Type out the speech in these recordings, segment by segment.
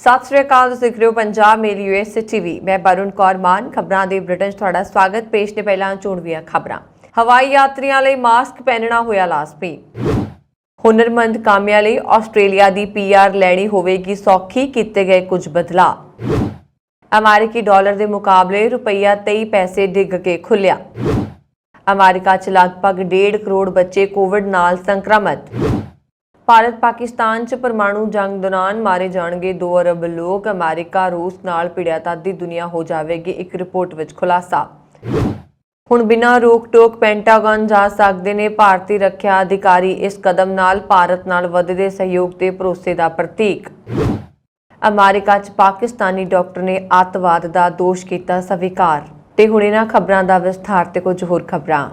ਸਤਿ ਸ਼੍ਰੀ ਅਕਾਲ। ਤੁਸੀਂ ਦੇਖ ਰਹੇ ਹੋ ਪੰਜਾਬ ਮੇਲ ਯੂਐਸ ਟੀਵੀ। ਮੈਂ ਬरुण ਕੌਰ ਮਾਨ। ਖਬਰਾਂ ਦੇ ਬੁਲੇਟਿਨ 'ਚ ਤੁਹਾਡਾ ਸਵਾਗਤ। ਪੇਸ਼ ਨੇ ਪਹਿਲਾਂ ਚੋਣਵੀਆਂ ਖਬਰਾਂ। ਹਵਾਈ ਯਾਤਰੀਆਂ ਲਈ ਮਾਸਕ ਪਹਿਨਣਾ ਹੋਇਆ ਲਾਜ਼ਮੀ। ਹੁਨਰਮੰਦ ਕਾਮਿਆਂ ਲਈ ਆਸਟ੍ਰੇਲੀਆ ਦੀ ਪੀਆਰ ਲੈਣੀ ਹੋਵੇਗੀ ਸੌਖੀ, ਕੀਤੇ ਗਏ ਕੁਝ ਬਦਲਾਅ। ਅਮਰੀਕੀ ਡਾਲਰ ਦੇ ਮੁਕਾਬਲੇ ਰੁਪਈਆ 23 ਪੈਸੇ ਡਿੱਗ ਕੇ ਖੁੱਲਿਆ। ਅਮਰੀਕਾ 'ਚ ਲਗਭਗ 1.5 ਕਰੋੜ ਬੱਚੇ ਕੋਵਿਡ ਨਾਲ ਸੰਕਰਮਿਤ। ਭਾਰਤ ਪਾਕਿਸਤਾਨ 'ਚ ਪਰਮਾਣੂ ਜੰਗ ਦੌਰਾਨ ਮਾਰੇ ਜਾਣਗੇ 2 ਅਰਬ ਲੋਕ। ਅਮਰੀਕਾ ਰੂਸ ਨਾਲ ਭਿੜਿਆਤਾਦੀ ਦੁਨੀਆ ਹੋ ਜਾਵੇਗੀ, ਇੱਕ ਰਿਪੋਰਟ ਵਿੱਚ ਖੁਲਾਸਾ। ਹੁਣ ਬਿਨਾਂ ਰੋਕ ਟੋਕ ਪੈਂਟਾਗਨ ਜਾ ਸਕਦੇ ਨੇ ਭਾਰਤੀ ਰੱਖਿਆ ਅਧਿਕਾਰੀ। ਇਸ ਕਦਮ ਨਾਲ ਭਾਰਤ ਨਾਲ ਵਧਦੇ ਸਹਿਯੋਗ ਤੇ ਭਰੋਸੇ ਦਾ ਪ੍ਰਤੀਕ। ਅਮਰੀਕਾ 'ਚ ਪਾਕਿਸਤਾਨੀ ਡਾਕਟਰ ਨੇ ਅੱਤਵਾਦ ਦਾ ਦੋਸ਼ ਕੀਤਾ ਸਵੀਕਾਰ। ਤੇ ਹੁਣ ਇਹਨਾਂ ਖਬਰਾਂ ਦਾ ਵਿਸਥਾਰ ਤੇ ਕੁਝ ਹੋਰ ਖਬਰਾਂ।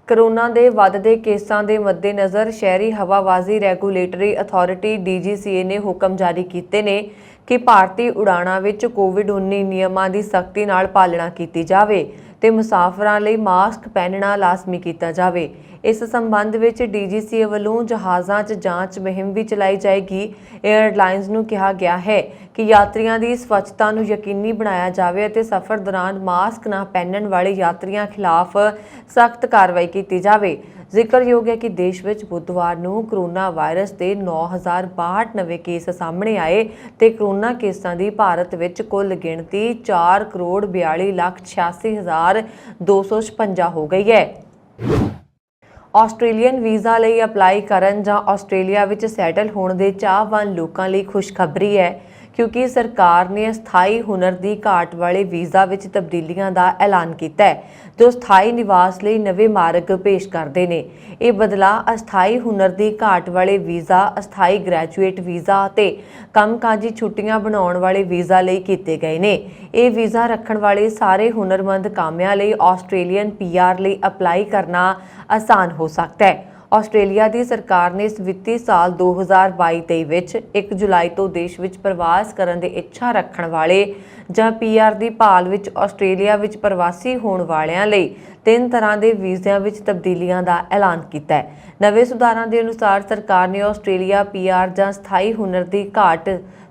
ਕੋਰੋਨਾ ਦੇ ਵੱਧਦੇ ਕੇਸਾਂ ਦੇ ਮੱਦੇਨਜ਼ਰ ਸ਼ਹਿਰੀ ਹਵਾਬਾਜ਼ੀ ਰੈਗੂਲੇਟਰੀ ਅਥਾਰਟੀ DGCA ਨੇ ਹੁਕਮ ਜਾਰੀ ਕੀਤੇ ਨੇ ਕਿ ਭਾਰਤੀ ਉਡਾਣਾਂ ਵਿੱਚ ਕੋਵਿਡ-19 ਨਿਯਮਾਂ ਦੀ ਸਖਤੀ ਨਾਲ ਪਾਲਣਾ ਕੀਤੀ ਜਾਵੇ ਤੇ ਮੁਸਾਫਰਾਂ ਲਈ ਮਾਸਕ ਪਹਿਨਣਾ ਲਾਜ਼ਮੀ ਕੀਤਾ ਜਾਵੇ। ਇਸ ਸੰਬੰਧ ਵਿੱਚ DGCA ਵੱਲੋਂ ਜਹਾਜ਼ਾਂ 'ਚ ਜਾਂਚ ਮੁਹਿੰਮ ਵੀ ਚਲਾਈ ਜਾਏਗੀ। ਏਅਰਲਾਈਨਜ਼ ਨੂੰ ਕਿਹਾ ਗਿਆ ਹੈ ਕਿ ਯਾਤਰੀਆਂ ਦੀ ਸਵੱਛਤਾ ਨੂੰ ਯਕੀਨੀ ਬਣਾਇਆ ਜਾਵੇ ਅਤੇ ਸਫ਼ਰ ਦੌਰਾਨ ਮਾਸਕ ਨਾ ਪਹਿਨਣ ਵਾਲੇ ਯਾਤਰੀਆਂ ਖਿਲਾਫ ਸਖਤ ਕਾਰਵਾਈ ਕੀਤੀ ਜਾਵੇ। ਜ਼ਿਕਰਯੋਗ ਹੈ ਕਿ ਦੇਸ਼ ਵਿੱਚ ਬੁੱਧਵਾਰ ਨੂੰ ਕੋਰੋਨਾ ਵਾਇਰਸ ਦੇ 9062 ਨਵੇਂ ਕੇਸ ਸਾਹਮਣੇ ਆਏ ਤੇ ਕੋਰੋਨਾ ਕੇਸਾਂ ਦੀ ਭਾਰਤ ਵਿੱਚ ਕੁੱਲ ਗਿਣਤੀ 4,42,86,256 ਹੋ ਗਈ ਹੈ। ਆਸਟ੍ਰੇਲੀਅਨ ਵੀਜ਼ਾ ਲਈ ਅਪਲਾਈ ਕਰਨ ਜਾਂ ਆਸਟ੍ਰੇਲੀਆ ਵਿੱਚ ਸੈਟਲ ਹੋਣ ਦੇ ਚਾਹਵਾਨ ਲੋਕਾਂ ਲਈ ਖੁਸ਼ਖਬਰੀ ਹੈ, ਕਿਉਂਕਿ ਸਰਕਾਰ ਨੇ ਅਸਥਾਈ ਹੁਨਰ ਦੀ ਘਾਟ ਵਾਲੇ ਵੀਜ਼ਾ ਵਿੱਚ ਤਬਦੀਲੀਆਂ ਦਾ ਐਲਾਨ ਕੀਤਾ ਹੈ, ਜੋ ਸਥਾਈ ਨਿਵਾਸ ਲਈ ਨਵੇਂ ਮਾਰਗ ਪੇਸ਼ ਕਰਦੇ ਨੇ। ਇਹ ਬਦਲਾਅ ਅਸਥਾਈ ਹੁਨਰ ਦੀ ਘਾਟ ਵਾਲੇ ਵੀਜ਼ਾ, ਅਸਥਾਈ ਗ੍ਰੈਜੂਏਟ ਵੀਜ਼ਾ ਅਤੇ ਕੰਮਕਾਜੀ ਛੁੱਟੀਆਂ ਬਣਾਉਣ ਵਾਲੇ ਵੀਜ਼ਾ ਲਈ ਕੀਤੇ ਗਏ ਨੇ। ਇਹ ਵੀਜ਼ਾ ਰੱਖਣ ਵਾਲੇ ਸਾਰੇ ਹੁਨਰਮੰਦ ਕਾਮਿਆਂ ਲਈ ਆਸਟ੍ਰੇਲੀਅਨ PR ਲਈ ਅਪਲਾਈ ਕਰਨਾ ਆਸਾਨ ਹੋ ਸਕਦਾ ਹੈ। ਆਸਟ੍ਰੇਲੀਆ ਦੀ ਸਰਕਾਰ ਨੇ ਇਸ ਵਿੱਤੀ ਸਾਲ 2022-23 ਵਿੱਚ 1 ਜੁਲਾਈ ਤੋਂ ਦੇਸ਼ ਵਿੱਚ ਪ੍ਰਵਾਸ ਕਰਨ ਦੀ ਇੱਛਾ ਰੱਖਣ ਵਾਲੇ ਜਾਂ PR ਦੀ ਭਾਲ ਵਿੱਚ ਆਸਟ੍ਰੇਲੀਆ ਵਿੱਚ ਪ੍ਰਵਾਸੀ ਹੋਣ ਵਾਲਿਆਂ ਲਈ 3 ਤਰ੍ਹਾਂ ਦੇ ਵੀਜ਼ਿਆਂ ਵਿੱਚ ਤਬਦੀਲੀਆਂ ਦਾ ਐਲਾਨ ਕੀਤਾ ਹੈ। ਨਵੇਂ ਸੁਧਾਰਾਂ ਦੇ ਅਨੁਸਾਰ ਸਰਕਾਰ ਨੇ ਆਸਟ੍ਰੇਲੀਆ PR ਜਾਂ ਸਥਾਈ ਹੁਨਰ ਦੀ ਘਾਟ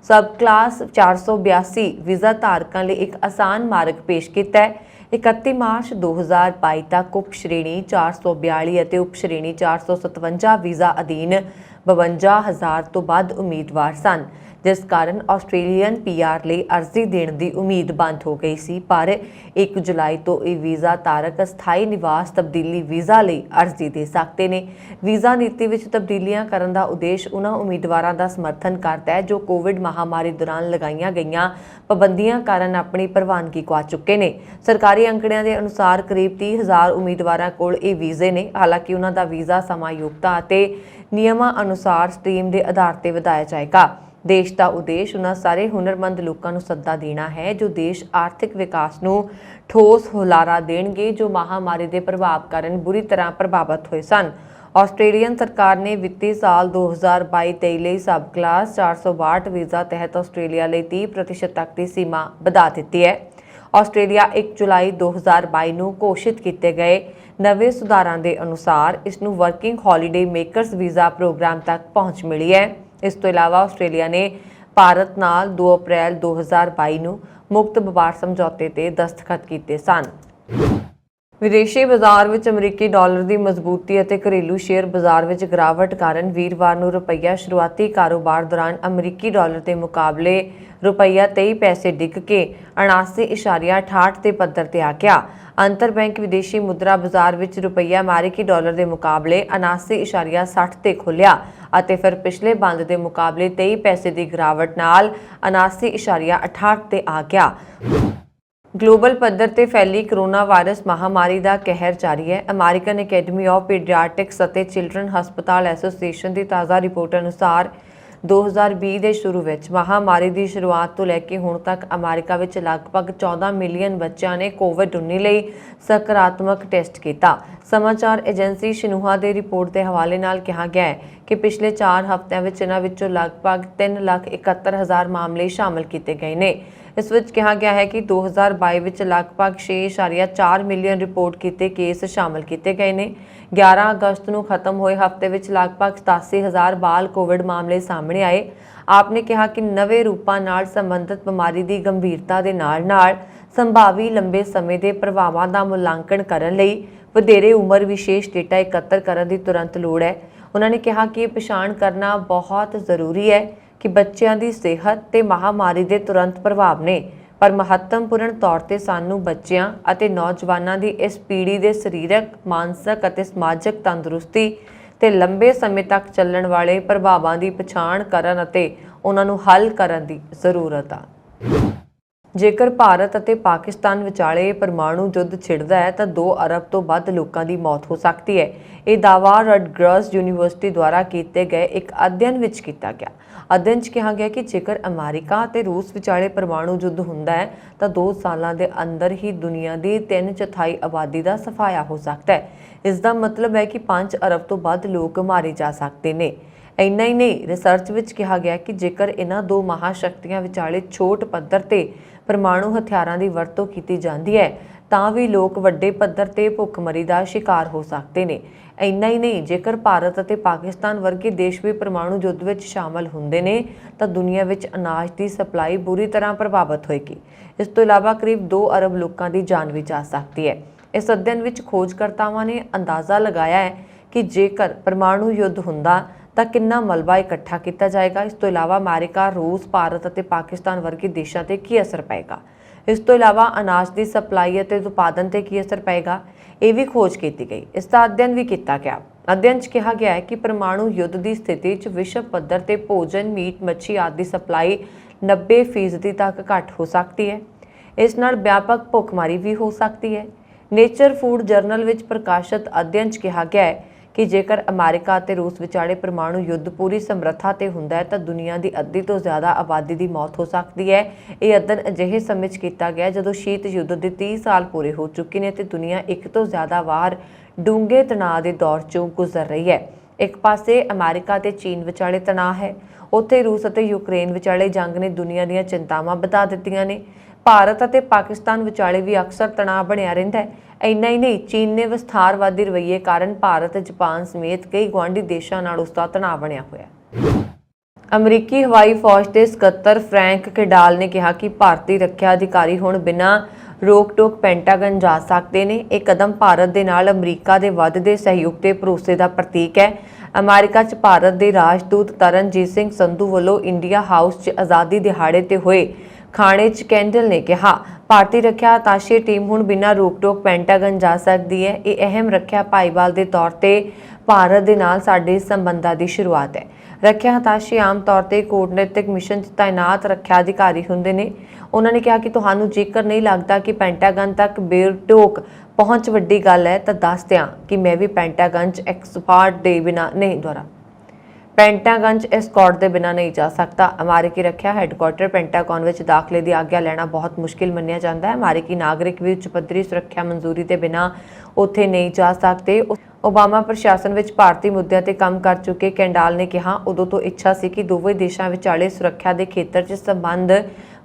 ਸਬ ਕਲਾਸ 482 ਵੀਜ਼ਾ ਧਾਰਕਾਂ ਲਈ ਇੱਕ ਆਸਾਨ ਮਾਰਗ ਪੇਸ਼ ਕੀਤਾ ਹੈ। 31 ਮਾਰਚ 2022 ਤੱਕ ਉਪ ਸ਼੍ਰੇਣੀ 442 ਅਤੇ ਉਪ ਸ਼੍ਰੇਣੀ 457 ਵੀਜ਼ਾ ਅਧੀਨ 52,000 ਤੋਂ ਵੱਧ ਉਮੀਦਵਾਰ ਸਨ, ਜਿਸ ਕਾਰਨ ਆਸਟ੍ਰੇਲੀਅਨ PR ਲਈ ਅਰਜ਼ੀ ਦੇਣ ਦੀ ਉਮੀਦ ਬੰਦ ਹੋ ਗਈ ਸੀ। ਪਰ 1 ਜੁਲਾਈ ਤੋਂ ਇਹ ਵੀਜ਼ਾ ਧਾਰਕ ਅਸਥਾਈ ਨਿਵਾਸ ਤਬਦੀਲੀ ਵੀਜ਼ਾ ਲਈ ਅਰਜ਼ੀ ਦੇ ਸਕਦੇ ਨੇ। ਵੀਜ਼ਾ ਨੀਤੀ ਵਿੱਚ ਤਬਦੀਲੀਆਂ ਕਰਨ ਦਾ ਉਦੇਸ਼ ਉਹਨਾਂ ਉਮੀਦਵਾਰਾਂ ਦਾ ਸਮਰਥਨ ਕਰਦਾ ਹੈ ਜੋ ਕੋਵਿਡ ਮਹਾਮਾਰੀ ਦੌਰਾਨ ਲਗਾਈਆਂ ਗਈਆਂ ਪਾਬੰਦੀਆਂ ਕਾਰਨ ਆਪਣੀ ਪ੍ਰਵਾਨਗੀ ਗਵਾ ਚੁੱਕੇ ਨੇ। ਸਰਕਾਰੀ ਅੰਕੜਿਆਂ ਦੇ ਅਨੁਸਾਰ ਕਰੀਬ 30,000 ਉਮੀਦਵਾਰਾਂ ਕੋਲ ਇਹ ਵੀਜ਼ੇ ਨੇ। ਹਾਲਾਂਕਿ ਉਹਨਾਂ ਦਾ ਵੀਜ਼ਾ ਸਮਾਯੋਗਤਾ ਅਤੇ ਨਿਯਮਾਂ ਅਨੁਸਾਰ ਸਟ੍ਰੀਮ ਦੇ ਆਧਾਰ ਤੇ ਵਧਾਇਆ ਜਾਏਗਾ। ਦੇਸ਼ ਦਾ ਉਦੇਸ਼ ਉਹਨਾਂ ਸਾਰੇ ਹੁਨਰਮੰਦ ਲੋਕਾਂ ਨੂੰ ਸੱਦਾ ਦੇਣਾ ਹੈ ਜੋ ਦੇਸ਼ ਆਰਥਿਕ ਵਿਕਾਸ ਨੂੰ ਠੋਸ ਹੁਲਾਰਾ ਦੇਣਗੇ, ਜੋ ਮਹਾਮਾਰੀ ਦੇ ਪ੍ਰਭਾਵ ਕਾਰਨ ਬੁਰੀ ਤਰ੍ਹਾਂ ਪ੍ਰਭਾਵਿਤ ਹੋਏ ਸਨ। ਆਸਟ੍ਰੇਲੀਅਨ ਸਰਕਾਰ ਨੇ ਵਿੱਤੀ ਸਾਲ 2022-23 ਲਈ ਸਬ ਕਲਾਸ 462 ਵੀਜ਼ਾ ਤਹਿਤ ਆਸਟ੍ਰੇਲੀਆ ਲਈ 30% ਤੱਕ ਦੀ ਸੀਮਾ ਵਧਾ ਦਿੱਤੀ ਹੈ। ਆਸਟ੍ਰੇਲੀਆ 1 ਜੁਲਾਈ 2022 ਨੂੰ ਘੋਸ਼ਿਤ ਕੀਤੇ ਗਏ ਨਵੇਂ ਸੁਧਾਰਾਂ ਦੇ ਅਨੁਸਾਰ ਇਸ ਨੂੰ working holiday makers visa program ਤੱਕ ਪਹੁੰਚ ਮਿਲੀ ਹੈ। ਇਸ ਤੋਂ ਇਲਾਵਾ ਆਸਟ੍ਰੇਲੀਆ ਨੇ ਭਾਰਤ ਨਾਲ 2 ਅਪ੍ਰੈਲ 2022 ਨੂੰ ਮੁਕਤ ਵਪਾਰ ਸਮਝੌਤੇ ਤੇ ਦਸਤਖਤ ਕੀਤੇ ਸਨ। ਵਿਦੇਸ਼ੀ ਬਾਜ਼ਾਰ ਵਿੱਚ ਅਮਰੀਕੀ ਡਾਲਰ ਦੀ ਮਜ਼ਬੂਤੀ ਅਤੇ ਘਰੇਲੂ ਸ਼ੇਅਰ ਬਾਜ਼ਾਰ ਵਿੱਚ ਗਿਰਾਵਟ ਕਾਰਨ ਵੀਰਵਾਰ ਨੂੰ ਰੁਪਈਆ ਸ਼ੁਰੂਆਤੀ ਕਾਰੋਬਾਰ ਦੌਰਾਨ ਅਮਰੀਕੀ ਡਾਲਰ ਦੇ ਮੁਕਾਬਲੇ ਰੁਪਈਆ 23 ਪੈਸੇ ਡਿੱਗ ਕੇ 79.68 ਦੇ ਪੱਧਰ ਤੇ ਆ ਗਿਆ। ਅੰਤਰ ਬੈਂਕ ਵਿਦੇਸ਼ੀ ਮੁਦਰਾ ਬਾਜ਼ਾਰ ਵਿੱਚ ਰੁਪਈਆ ਅਮਰੀਕੀ ਡਾਲਰ ਦੇ ਮੁਕਾਬਲੇ 79.60 ਤੇ ਖੁੱਲਿਆ ਅਤੇ ਫਿਰ ਪਿਛਲੇ ਬੰਦ ਦੇ ਮੁਕਾਬਲੇ 23 ਪੈਸੇ ਦੀ ਗਿਰਾਵਟ ਨਾਲ 79.68 ਤੇ ਆ ਗਿਆ। ਗਲੋਬਲ ਪੱਧਰ ਤੇ ਫੈਲੀ ਕੋਰੋਨਾ ਵਾਇਰਸ ਮਹਾਮਾਰੀ ਦਾ ਕਹਿਰ ਜਾਰੀ ਹੈ। ਅਮਰੀਕਨ ਅਕੈਡਮੀ ਆਫ ਪੀਡੀਆਟ੍ਰਿਕਸ ਅਤੇ ਚਿਲਡਰਨ ਹਸਪਤਾਲ ਐਸੋਸੀਏਸ਼ਨ ਦੀ ਤਾਜ਼ਾ ਰਿਪੋਰਟ ਅਨੁਸਾਰ 2020 ਦੇ ਸ਼ੁਰੂ ਵਿੱਚ ਮਹਾਮਾਰੀ ਦੀ ਸ਼ੁਰੂਆਤ ਤੋਂ ਲੈ ਕੇ ਹੁਣ ਤੱਕ ਅਮਰੀਕਾ ਵਿੱਚ ਲਗਭਗ 14 ਮਿਲੀਅਨ ਬੱਚਿਆਂ ਨੇ ਕੋਵਿਡ-19 ਲਈ ਸਕਾਰਾਤਮਕ ਟੈਸਟ ਕੀਤਾ। ਸਮਾਚਾਰ ਏਜੰਸੀ ਸ਼ਿਨਹੂਆ ਦੇ ਰਿਪੋਰਟ ਦੇ ਹਵਾਲੇ ਨਾਲ ਕਿਹਾ ਗਿਆ ਹੈ ਕਿ ਪਿਛਲੇ 4 ਹਫ਼ਤਿਆਂ ਵਿੱਚ ਇਹਨਾਂ ਵਿੱਚੋਂ ਲਗਭਗ 3,71,000 ਮਾਮਲੇ ਸ਼ਾਮਲ ਕੀਤੇ ਗਏ ਨੇ। ਇਸ ਵਿੱਚ ਕਿਹਾ ਗਿਆ ਹੈ ਕਿ 2022 ਵਿੱਚ ਲਗਭਗ 6.4 ਮਿਲੀਅਨ ਰਿਪੋਰਟ ਕੀਤੇ ਕੇਸ ਸ਼ਾਮਲ ਕੀਤੇ ਗਏ ਨੇ। 11 ਅਗਸਤ ਨੂੰ ਖਤਮ ਹੋਏ ਹਫ਼ਤੇ ਵਿੱਚ ਲਗਭਗ 87,000 ਬਾਲ ਕੋਵਿਡ ਮਾਮਲੇ ਸਾਹਮਣੇ ਆਏ। ਆਪਨੇ ਕਿਹਾ ਕਿ ਨਵੇਂ ਰੂਪਾਂ ਨਾਲ ਸੰਬੰਧਿਤ ਬਿਮਾਰੀ ਦੀ ਗੰਭੀਰਤਾ ਦੇ ਨਾਲ-ਨਾਲ ਸੰਭਾਵੀ ਲੰਬੇ ਸਮੇਂ ਦੇ ਪ੍ਰਭਾਵਾਂ ਦਾ ਮੁਲਾਂਕਣ ਕਰਨ ਲਈ ਵਧੇਰੇ ਉਮਰ ਵਿਸ਼ੇਸ਼ ਡੇਟਾ ਇਕੱਤਰ ਕਰਨ ਦੀ ਤੁਰੰਤ ਲੋੜ ਹੈ। ਉਹਨਾਂ ਨੇ ਕਿਹਾ ਕਿ ਇਹ ਪਛਾਣ ਕਰਨਾ ਬਹੁਤ ਜ਼ਰੂਰੀ ਹੈ ਕਿ ਬੱਚਿਆਂ ਦੀ ਸਿਹਤ ਤੇ ਮਹਾਮਾਰੀ ਦੇ ਤੁਰੰਤ ਪ੍ਰਭਾਵ ਨੇ, ਪਰ ਮਹੱਤਵਪੂਰਨ ਤੌਰ ਤੇ ਸਾਨੂੰ ਬੱਚਿਆਂ ਅਤੇ ਨੌਜਵਾਨਾਂ ਦੀ ਇਸ ਪੀੜ੍ਹੀ ਦੇ ਸਰੀਰਕ, ਮਾਨਸਿਕ ਅਤੇ ਸਮਾਜਿਕ ਤੰਦਰੁਸਤੀ ਤੇ ਲੰਬੇ ਸਮੇਂ ਤੱਕ ਚੱਲਣ ਵਾਲੇ ਪ੍ਰਭਾਵਾਂ ਦੀ ਪਛਾਣ ਕਰਨ ਅਤੇ ਉਹਨਾਂ ਨੂੰ ਹੱਲ ਕਰਨ ਦੀ ਜ਼ਰੂਰਤ ਆ। ਜੇਕਰ ਭਾਰਤ ਅਤੇ ਪਾਕਿਸਤਾਨ ਵਿਚਾਲੇ ਪਰਮਾਣੂ ਯੁੱਧ ਛਿੜਦਾ ਹੈ ਤਾਂ 2 ਅਰਬ ਤੋਂ ਵੱਧ ਲੋਕਾਂ ਦੀ ਮੌਤ ਹੋ ਸਕਦੀ ਹੈ। ਇਹ ਦਾਅਵਾ ਰਟਗਰਸ ਯੂਨੀਵਰਸਿਟੀ ਦੁਆਰਾ ਕੀਤੇ ਗਏ ਇੱਕ ਅਧਿਐਨ ਵਿੱਚ ਕੀਤਾ ਗਿਆ। ਅਧਿਐਨ 'ਚ ਕਿਹਾ ਗਿਆ ਕਿ ਜੇਕਰ ਅਮਰੀਕਾ ਅਤੇ ਰੂਸ ਵਿਚਾਲੇ ਪਰਮਾਣੂ ਯੁੱਧ ਹੁੰਦਾ ਹੈ ਤਾਂ 2 ਸਾਲਾਂ ਦੇ ਅੰਦਰ ਹੀ ਦੁਨੀਆ ਦੀ 3/4 ਆਬਾਦੀ ਦਾ ਸਫਾਇਆ ਹੋ ਸਕਦਾ ਹੈ। ਇਸ ਦਾ ਮਤਲਬ ਹੈ ਕਿ 5 ਅਰਬ ਤੋਂ ਵੱਧ ਲੋਕ ਮਾਰੇ ਜਾ ਸਕਦੇ ਨੇ। ਇੰਨਾ ਹੀ ਨਹੀਂ, ਰਿਸਰਚ ਵਿੱਚ ਕਿਹਾ ਗਿਆ ਕਿ ਜੇਕਰ ਇਹਨਾਂ 2 ਮਹਾਸ਼ਕਤੀਆਂ ਵਿਚਾਲੇ ਛੋਟ ਪੱਧਰ ਤੇ ਪਰਮਾਣੂ ਹਥਿਆਰਾਂ ਦੀ ਵਰਤੋਂ ਕੀਤੀ ਜਾਂਦੀ ਹੈ ਤਾਂ ਵੀ ਲੋਕ ਵੱਡੇ ਪੱਧਰ ਤੇ ਭੁੱਖਮਰੀ ਦਾ ਸ਼ਿਕਾਰ ਹੋ ਸਕਦੇ ਨੇ। ਇੰਨਾ ਹੀ ਨਹੀਂ, ਜੇਕਰ ਭਾਰਤ ਅਤੇ ਪਾਕਿਸਤਾਨ ਵਰਗੇ ਦੇਸ਼ ਵੀ ਪਰਮਾਣੂ ਯੁੱਧ ਵਿੱਚ ਸ਼ਾਮਲ ਹੁੰਦੇ ਨੇ ਤਾਂ ਦੁਨੀਆ ਵਿੱਚ ਅਨਾਜ ਦੀ ਸਪਲਾਈ ਬੁਰੀ ਤਰ੍ਹਾਂ ਪ੍ਰਭਾਵਿਤ ਹੋਏਗੀ। ਇਸ ਤੋਂ ਇਲਾਵਾ ਕਰੀਬ 2 ਅਰਬ ਲੋਕਾਂ ਦੀ ਜਾਨ ਵੀ ਜਾ ਸਕਦੀ ਹੈ। ਇਸ ਅਧਿਐਨ ਵਿੱਚ ਖੋਜਕਰਤਾਵਾਂ ਨੇ ਅੰਦਾਜ਼ਾ ਲਗਾਇਆ ਹੈ ਕਿ ਜੇਕਰ ਪਰਮਾਣੂ ਯੁੱਧ ਹੁੰਦਾ ਤਾਂ ਕਿੰਨਾ ਮਲਬਾ ਇਕੱਠਾ ਕੀਤਾ ਜਾਏਗਾ। ਇਸ ਤੋਂ ਇਲਾਵਾ ਅਮਰੀਕਾ, ਰੂਸ, ਭਾਰਤ ਅਤੇ ਪਾਕਿਸਤਾਨ ਵਰਗੇ ਦੇਸ਼ਾਂ ਤੇ ਕੀ ਅਸਰ ਪਏਗਾ। ਇਸ ਤੋਂ ਇਲਾਵਾ ਅਨਾਜ ਦੀ ਸਪਲਾਈ ਅਤੇ ਉਤਪਾਦਨ ਤੇ ਕੀ ਅਸਰ ਪਏਗਾ, ਇਹ ਵੀ ਖੋਜ ਕੀਤੀ ਗਈ। ਇਸ ਦਾ ਅਧਿਐਨ ਵੀ ਕੀਤਾ ਗਿਆ। ਅਧਿਐਨ 'ਚ ਕਿਹਾ ਗਿਆ ਹੈ ਕਿ ਪਰਮਾਣੂ ਯੁੱਧ ਦੀ ਸਥਿਤੀ 'ਚ ਵਿਸ਼ਵ ਪੱਧਰ ਤੇ ਭੋਜਨ, ਮੀਟ, ਮੱਛੀ ਆਦਿ ਦੀ ਸਪਲਾਈ 90% ਤੱਕ ਘੱਟ ਹੋ ਸਕਦੀ ਹੈ। ਇਸ ਨਾਲ ਵਿਆਪਕ ਭੁੱਖਮਰੀ ਵੀ ਹੋ ਸਕਦੀ ਹੈ। ਨੇਚਰ ਫੂਡ ਜਰਨਲ ਵਿੱਚ ਪ੍ਰਕਾਸ਼ਿਤ ਅਧਿਐਨ 'ਚ ਕਿਹਾ ਗਿਆ ਹੈ ਕਿ ਜੇਕਰ ਅਮਰੀਕਾ ਅਤੇ ਰੂਸ ਵਿਚਾਲੇ ਪਰਮਾਣੂ ਯੁੱਧ ਪੂਰੀ ਸਮਰੱਥਾ ਤੇ ਹੁੰਦਾ ਹੈ ਤਾਂ ਦੁਨੀਆ ਦੀ ਅੱਧੀ ਤੋਂ ਜ਼ਿਆਦਾ ਆਬਾਦੀ ਦੀ ਮੌਤ ਹੋ ਸਕਦੀ ਹੈ। ਇਹ ਅਧਿਐਨ ਅਜਿਹੇ ਸਮੇਂ 'ਚ ਕੀਤਾ ਗਿਆ ਜਦੋਂ ਸ਼ੀਤ ਯੁੱਧ ਦੇ 30 ਸਾਲ ਪੂਰੇ ਹੋ ਚੁੱਕੇ ਨੇ ਤੇ ਦੁਨੀਆ ਇੱਕ ਤੋਂ ਜ਼ਿਆਦਾ ਵਾਰ ਡੂੰਘੇ ਤਣਾਅ ਦੇ ਦੌਰ 'ਚੋਂ ਗੁਜ਼ਰ ਰਹੀ ਹੈ। ਇੱਕ ਪਾਸੇ ਅਮਰੀਕਾ ਤੇ ਚੀਨ ਵਿਚਾਲੇ ਤਣਾਅ ਹੈ, ਉੱਥੇ ਰੂਸ ਅਤੇ ਯੂਕਰੇਨ ਵਿਚਾਲੇ ਜੰਗ ਨੇ ਦੁਨੀਆ ਦੀਆਂ ਚਿੰਤਾਵਾਂ ਵਧਾ ਦਿੱਤੀਆਂ ਨੇ। ਭਾਰਤ ਅਤੇ ਪਾਕਿਸਤਾਨ ਵਿਚਾਲੇ ਵੀ ਅਕਸਰ ਤਣਾਅ ਬਣਿਆ ਰਹਿੰਦਾ ਹੈ। ਇੰਨਾ ਹੀ ਨਹੀਂ, ਚੀਨ ਨੇ ਵਿਸਥਾਰਵਾਦੀ ਰਵੱਈਏ ਕਾਰਨ ਭਾਰਤ, ਜਾਪਾਨ ਸਮੇਤ ਕਈ ਗੁਆਂਢੀ ਦੇਸ਼ਾਂ ਨਾਲ ਉਸ ਦਾ ਤਣਾਅ ਬਣਿਆ ਹੋਇਆ। ਅਮਰੀਕੀ ਹਵਾਈ ਫੌਜ ਦੇ ਸਕੱਤਰ ਫਰੈਂਕ ਕੈਡਾਲ ਨੇ ਕਿਹਾ ਕਿ ਭਾਰਤੀ ਰੱਖਿਆ ਅਧਿਕਾਰੀ ਹੁਣ ਬਿਨਾਂ ਰੋਕ-ਟੋਕ ਪੈਂਟਾਗਨ ਜਾ ਸਕਦੇ ਨੇ। ਇਹ ਕਦਮ ਭਾਰਤ ਦੇ ਨਾਲ ਅਮਰੀਕਾ ਦੇ ਵੱਧਦੇ ਸਹਿਯੋਗ ਤੇ ਭਰੋਸੇ ਦਾ ਪ੍ਰਤੀਕ ਹੈ। ਅਮਰੀਕਾ 'ਚ ਭਾਰਤ ਦੇ ਰਾਜਦੂਤ ਤਰਨਜੀਤ ਸਿੰਘ ਸੰਧੂ ਵੱਲੋਂ ਇੰਡੀਆ ਹਾਊਸ 'ਚ ਆਜ਼ਾਦੀ ਦਿਹਾੜੇ ਤੇ ਹੋਏ ਖਾਣੇ 'ਚ ਕੈਂਡਲ ਨੇ ਕਿਹਾ, ਭਾਰਤੀ ਰੱਖਿਆ ਅਤਾਸ਼ੇ ਟੀਮ ਹੁਣ ਬਿਨਾਂ ਰੋਕ-ਟੋਕ ਪੈਂਟਾਗਨ ਜਾ ਸਕਦੀ ਹੈ। ਇਹ ਅਹਿਮ ਰੱਖਿਆ ਭਾਈਵਾਲ ਦੇ ਤੌਰ ਤੇ ਭਾਰਤ ਦੇ ਨਾਲ ਸਾਡੇ ਸੰਬੰਧਾਂ ਦੀ ਸ਼ੁਰੂਆਤ ਹੈ। ਰੱਖਿਆ ਅਤਾਸ਼ੇ ਆਮ ਤੌਰ ਤੇ ਕੂਟਨੀਤਿਕ ਮਿਸ਼ਨ 'ਚ ਤਾਇਨਾਤ ਰੱਖਿਆ ਅਧਿਕਾਰੀ ਹੁੰਦੇ ਨੇ। ਉਹਨਾਂ ਨੇ ਕਿਹਾ ਕਿ ਤੁਹਾਨੂੰ ਜੇਕਰ ਨਹੀਂ ਲੱਗਦਾ ਕਿ ਪੈਂਟਾਗਨ ਤੱਕ ਬੇਰੋਕ ਪਹੁੰਚ ਵੱਡੀ ਗੱਲ ਹੈ ਤਾਂ ਦੱਸ ਦਿਆਂ ਕਿ ਮੈਂ ਵੀ ਪੈਂਟਾਗਨ 'ਚ ਐਸਕੌਰਟ ਦੇ ਬਿਨਾਂ ਨਹੀਂ ਜਾ ਸਕਦਾ। ਅਮਰੀਕੀ ਰੱਖਿਆ ਹੈੱਡਕੁਆਰਟਰ ਪੈਂਟਾਗਨ ਵਿੱਚ ਦਾਖਲੇ ਦੀ ਆਗਿਆ ਲੈਣਾ ਬਹੁਤ ਮੁਸ਼ਕਿਲ ਮੰਨਿਆ ਜਾਂਦਾ ਹੈ। ਅਮਰੀਕੀ ਨਾਗਰਿਕ ਵੀ ਉੱਚ ਪੱਧਰੀ ਸੁਰੱਖਿਆ ਮਨਜ਼ੂਰੀ ਦੇ ਬਿਨਾਂ ਉੱਥੇ ਨਹੀਂ ਜਾ ਸਕਦੇ। ਓਬਾਮਾ ਪ੍ਰਸ਼ਾਸਨ ਵਿੱਚ ਭਾਰਤੀ ਮੁੱਦਿਆਂ ਤੇ ਕੰਮ ਕਰ ਚੁੱਕੇ ਕੈਂਡਾਲ ਨੇ ਕਿਹਾ, ਉਦੋਂ ਤੋਂ ਇੱਛਾ ਸੀ ਕਿ ਦੋਵੇਂ ਦੇਸ਼ਾਂ ਵਿਚਾਲੇ ਸੁਰੱਖਿਆ ਦੇ ਖੇਤਰ 'ਚ ਸੰਬੰਧ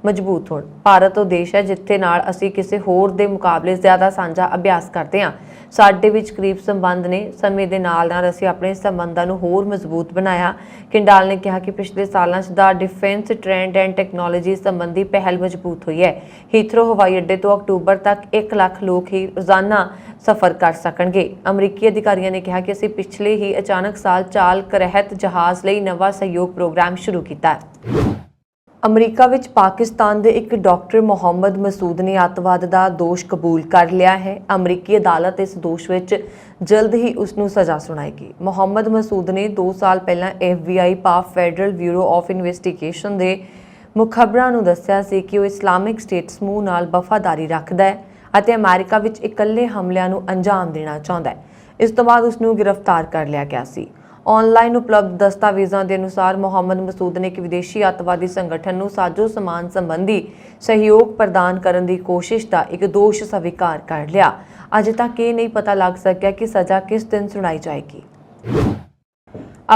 ਮਜ਼ਬੂਤ ਹੋਣ। ਭਾਰਤ ਉਹ ਦੇਸ਼ ਹੈ ਜਿੱਥੇ ਨਾਲ ਅਸੀਂ ਕਿਸੇ ਹੋਰ ਦੇ ਮੁਕਾਬਲੇ ਜ਼ਿਆਦਾ ਸਾਂਝਾ ਅਭਿਆਸ ਕਰਦੇ ਹਾਂ। ਸਾਡੇ ਵਿੱਚ ਕਰੀਬ ਸੰਬੰਧ ਨੇ। ਸਮੇਂ ਦੇ ਨਾਲ-ਨਾਲ ਅਸੀਂ ਆਪਣੇ ਸੰਬੰਧਾਂ ਨੂੰ ਹੋਰ ਮਜ਼ਬੂਤ ਬਣਾਇਆ। ਕੈਂਡਾਲ ਨੇ ਕਿਹਾ ਕਿ ਪਿਛਲੇ ਸਾਲਾਂ 'ਚ ਦਾ ਡਿਫੈਂਸ ਟ੍ਰੈਂਡ ਐਂਡ ਟੈਕਨੋਲੋਜੀ ਸੰਬੰਧੀ ਪਹਿਲ ਮਜ਼ਬੂਤ ਹੋਈ ਹੈ। ਹੀਥਰੋ ਹਵਾਈ ਅੱਡੇ ਤੋਂ ਅਕਤੂਬਰ ਤੱਕ 1 ਲੱਖ ਲੋਕ ਹੀ ਰੋਜ਼ਾਨਾ ਸਫ਼ਰ ਕਰ ਸਕਣਗੇ। ਅਮਰੀਕੀ ਅਧਿਕਾਰੀਆਂ ਨੇ ਕਿਹਾ ਕਿ ਅਸੀਂ ਪਿਛਲੇ ਹੀ ਅਚਾਨਕ ਸਾਲ ਚਾਲਕ ਰਹਿਤ ਜਹਾਜ਼ ਲਈ ਨਵਾਂ ਸਹਿਯੋਗ ਪ੍ਰੋਗਰਾਮ ਸ਼ੁਰੂ ਕੀਤਾ ਹੈ। ਅਮਰੀਕਾ ਵਿੱਚ ਪਾਕਿਸਤਾਨ ਦੇ ਇੱਕ ਡਾਕਟਰ ਮੁਹੰਮਦ ਮਸੂਦ ਨੇ ਅੱਤਵਾਦ ਦਾ ਦੋਸ਼ ਕਬੂਲ ਕਰ ਲਿਆ ਹੈ। ਅਮਰੀਕੀ ਅਦਾਲਤ ਇਸ ਦੋਸ਼ ਵਿੱਚ ਜਲਦ ਹੀ ਉਸ ਨੂੰ ਸਜ਼ਾ ਸੁਣਾਏਗੀ। ਮੁਹੰਮਦ ਮਸੂਦ ਨੇ 2 ਸਾਲ ਪਹਿਲਾਂ FBI ਪਾਕ ਫੈਡਰਲ ਬਿਊਰੋ ਆਫ ਇਨਵੈਸਟੀਗੇਸ਼ਨ ਦੇ ਮੁਖਬਰਾਂ ਨੂੰ ਦੱਸਿਆ ਸੀ ਕਿ ਉਹ ਇਸਲਾਮਿਕ ਸਟੇਟ ਸਮੂਹ ਨਾਲ ਵਫ਼ਾਦਾਰੀ ਰੱਖਦਾ ਹੈ ਅਤੇ ਅਮਰੀਕਾ ਵਿੱਚ ਇਕੱਲੇ ਹਮਲਿਆਂ ਨੂੰ ਅੰਜਾਮ ਦੇਣਾ ਚਾਹੁੰਦਾ ਹੈ। ਇਸ ਤੋਂ ਬਾਅਦ ਉਸ ਨੂੰ ਗ੍ਰਿਫਤਾਰ ਕਰ ਲਿਆ ਗਿਆ ਸੀ। ਆਨਲਾਈਨ ਉਪਲਬਧ ਦਸਤਾਵੇਜ਼ਾਂ ਦੇ ਅਨੁਸਾਰ ਮੁਹੰਮਦ ਮਸੂਦ ਨੇ ਇੱਕ ਵਿਦੇਸ਼ੀ ਅੱਤਵਾਦੀ ਸੰਗਠਨ ਨੂੰ ਸਾਜ਼ੋ ਸਮਾਨ ਸੰਬੰਧੀ ਸਹਿਯੋਗ ਪ੍ਰਦਾਨ ਕਰਨ ਦੀ ਕੋਸ਼ਿਸ਼ ਦਾ ਇੱਕ ਦੋਸ਼ ਸਵੀਕਾਰ ਕਰ ਲਿਆ। ਅਜੇ ਤੱਕ ਇਹ ਨਹੀਂ ਪਤਾ ਲੱਗ ਸਕਿਆ ਕਿ ਸਜ਼ਾ ਕਿਸ ਦਿਨ ਸੁਣਾਈ ਜਾਏਗੀ।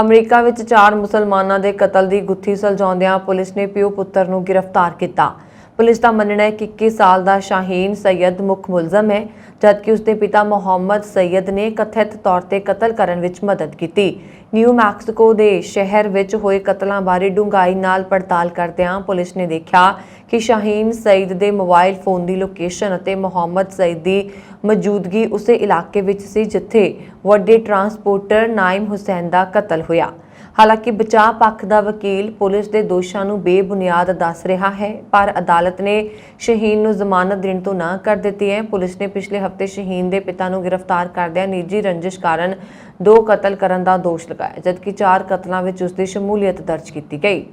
ਅਮਰੀਕਾ ਵਿੱਚ 4 ਮੁਸਲਮਾਨਾਂ ਦੇ ਕਤਲ ਦੀ ਗੁੱਥੀ ਸੁਲਝਾਉਂਦਿਆਂ ਪੁਲਿਸ ਨੇ ਪਿਓ ਪੁੱਤਰ ਨੂੰ ਗ੍ਰਿਫਤਾਰ ਕੀਤਾ। पुलिस का मनना है कि 21 साल का शाहीन सैयद मुख मुलजम है, जबकि उसके पिता मुहम्मद सैयद ने कथित तौर पर कतल करने विच मदद की। न्यू मैक्सिको के शहर विच होए कतलों बारे डूंघाई नाल पड़ताल करदिआं पुलिस ने देखा कि शाहीन सईद के मोबाइल फोन की लोकेशन और मुहम्मद सईद की मौजूदगी उसे इलाके विच सी जिथे वड्डे ट्रांसपोर्टर नाइम हुसैन का कतल होया। हालांकि बचाव पक्ष का वकील पुलिस के दोषों को बेबुनियाद दस रहा है, पर अदालत ने शहीन को जमानत देने तो ना कर दी है। पुलिस ने पिछले हफ्ते शहीन के पिता को गिरफ्तार करदिआं निजी रंजिश कारण 2 कतल करने का दोष लगाया, जबकि 4 कतलों में उसकी शमूलीयत दर्ज की गई।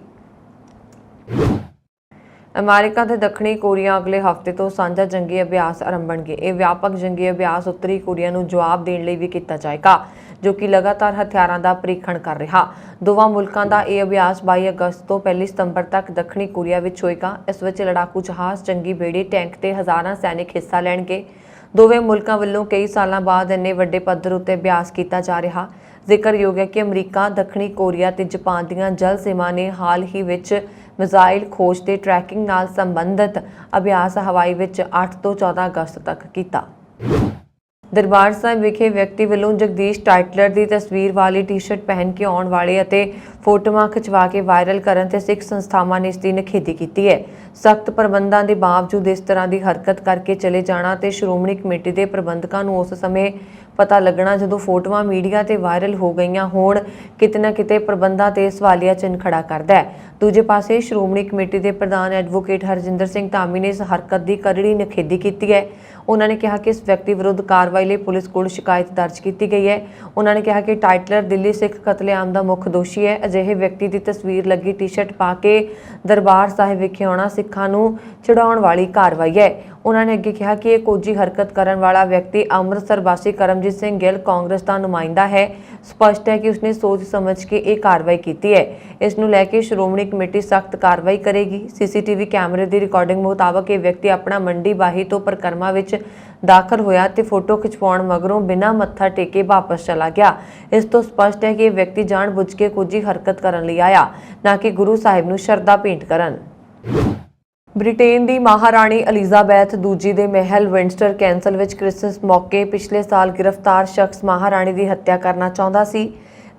अमेरिका ते दक्षिणी कोरिया अगले हफ्ते तो साझा जंगी अभ्यास आरंभणगे। यह व्यापक जंगी अभ्यास उत्तरी कोरिया को जवाब देने लई भी किया जाएगा, जो कि लगातार हथियारों का परीक्षण कर रहा। दोवां मुल्कां दा यह अभ्यास 22 अगस्त तो 1 सितंबर तक दक्षिणी कोरिया विच होएगा। इस विच लड़ाकू जहाज़, जंगी बेड़े, टैंक ते हज़ारां सैनिक हिस्सा लैणगे। दोवें मुल्कां वल्लों कई सालों बाद इन्ने वड्डे पद्धर उत्ते अभ्यास किया जा रहा। जिक्रयोग है कि अमरीका, दक्षिणी कोरिया ते जापान दीआं जल सीमा ने हाल ही विच मिसाइल खोज ते ट्रैकिंग नाल संबंधित अभ्यास हवाई विच 8 तो 14 अगस्त तक किया। दरबार साहिब विखे व्यक्ति वालों जगदीश टाइटलर की तस्वीर वाली टी-शर्ट पहन के आने वाले और फोटोआं खिंचवा के वायरल करने ते सिख संस्थावां ने इसकी निखेधी की है। सख्त प्रबंधों के बावजूद इस तरह की हरकत करके चले जाना ते श्रोमणी कमेटी के प्रबंधकों को उस समय पता लगना जो फोटोआं मीडिया ते वायरल हो गई होण किते ना किते प्रबंधों ते सवालिया चिन्ह खड़ा करता है। दूजे पासे श्रोमणी कमेटी के प्रधान एडवोकेट हरजिंदर सिंह धामी ने इस हरकत की करड़ी निखेधी की है। उन्होंने कहा कि इस व्यक्ति विरुद्ध कार्रवाई लिए पुलिस को शिकायत दर्ज की गई है। उन्होंने कहा कि टाइटलर दिल्ली सिख कतलेआम का मुख दोषी है। अजिहे व्यक्ति की तस्वीर लगी टी-शर्ट पा के दरबार साहिब विखे आउणा सिखां नूं चिड़ाउण वाली कार्रवाई है। उन्होंने अगे कहा कि एक कोझी हरकत करने वाला व्यक्ति अमृतसर वासी करमजीत सिंह गिल कांग्रेस का नुमाइंदा है। स्पष्ट है कि उसने सोच समझ के एक कार्रवाई की है। इस नूं लैके श्रोमणी कमेटी सख्त कार्रवाई करेगी। सीसीटीवी कैमरे की रिकॉर्डिंग मुताबक यह व्यक्ति अपना मंडी बाही तो परिक्रमा विच दाखिल होया ते फोटो खिचवाउण मगरों बिना मत्था टेके वापस चला गया। इस तो स्पष्ट है कि यह व्यक्ति जानबुझ के कोझी हरकत करने लई आया, ना कि गुरु साहिब नूं शरधा भेंट करन। ब्रिटेन की महाराणी एलिजाबैथ दूजी के महल विंडसर कैसल विच क्रिसमस मौके पिछले साल गिरफ्तार शख्स महाराणी की हत्या करना चाहता सी।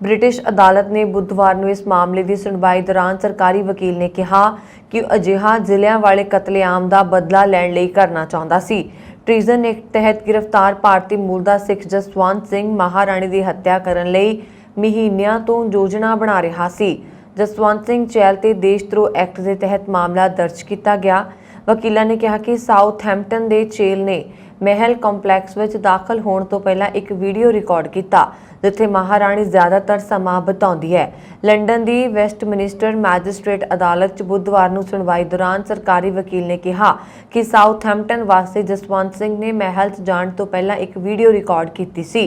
ब्रिटिश अदालत ने बुधवार को इस मामले की सुनवाई दौरान सरकारी वकील ने कहा कि अजिहा जलियांवाले कतलेआम का बदला लैण लई करना चाहता सी। ट्रीजन एक्ट तहत गिरफ्तार भारतीय मूल का सिख जसवंत सिंह महाराणी की हत्या करने लई महीनों तो योजना बना रहा सी। जसवंत सिंह चैल ते देशद्रोह एक्ट के तहत मामला दर्ज किया गया। वकीलों ने कहा कि साउथहैम्पटन के चेल ने महल कंपलैक्स में दाखिल होने तो पहला एक वीडियो रिकॉर्ड किया जिथे महाराणी ज्यादातर समा बिताउंदी है। लंडन की वेस्टमिनिस्टर मैजिस्ट्रेट अदालत च बुधवार को सुनवाई दौरान सरकारी वकील ने कहा कि साउथहैम्पटन वासी जसवंत सिंह ने महल च जाने तो पहला एक वीडियो रिकॉर्ड की सी।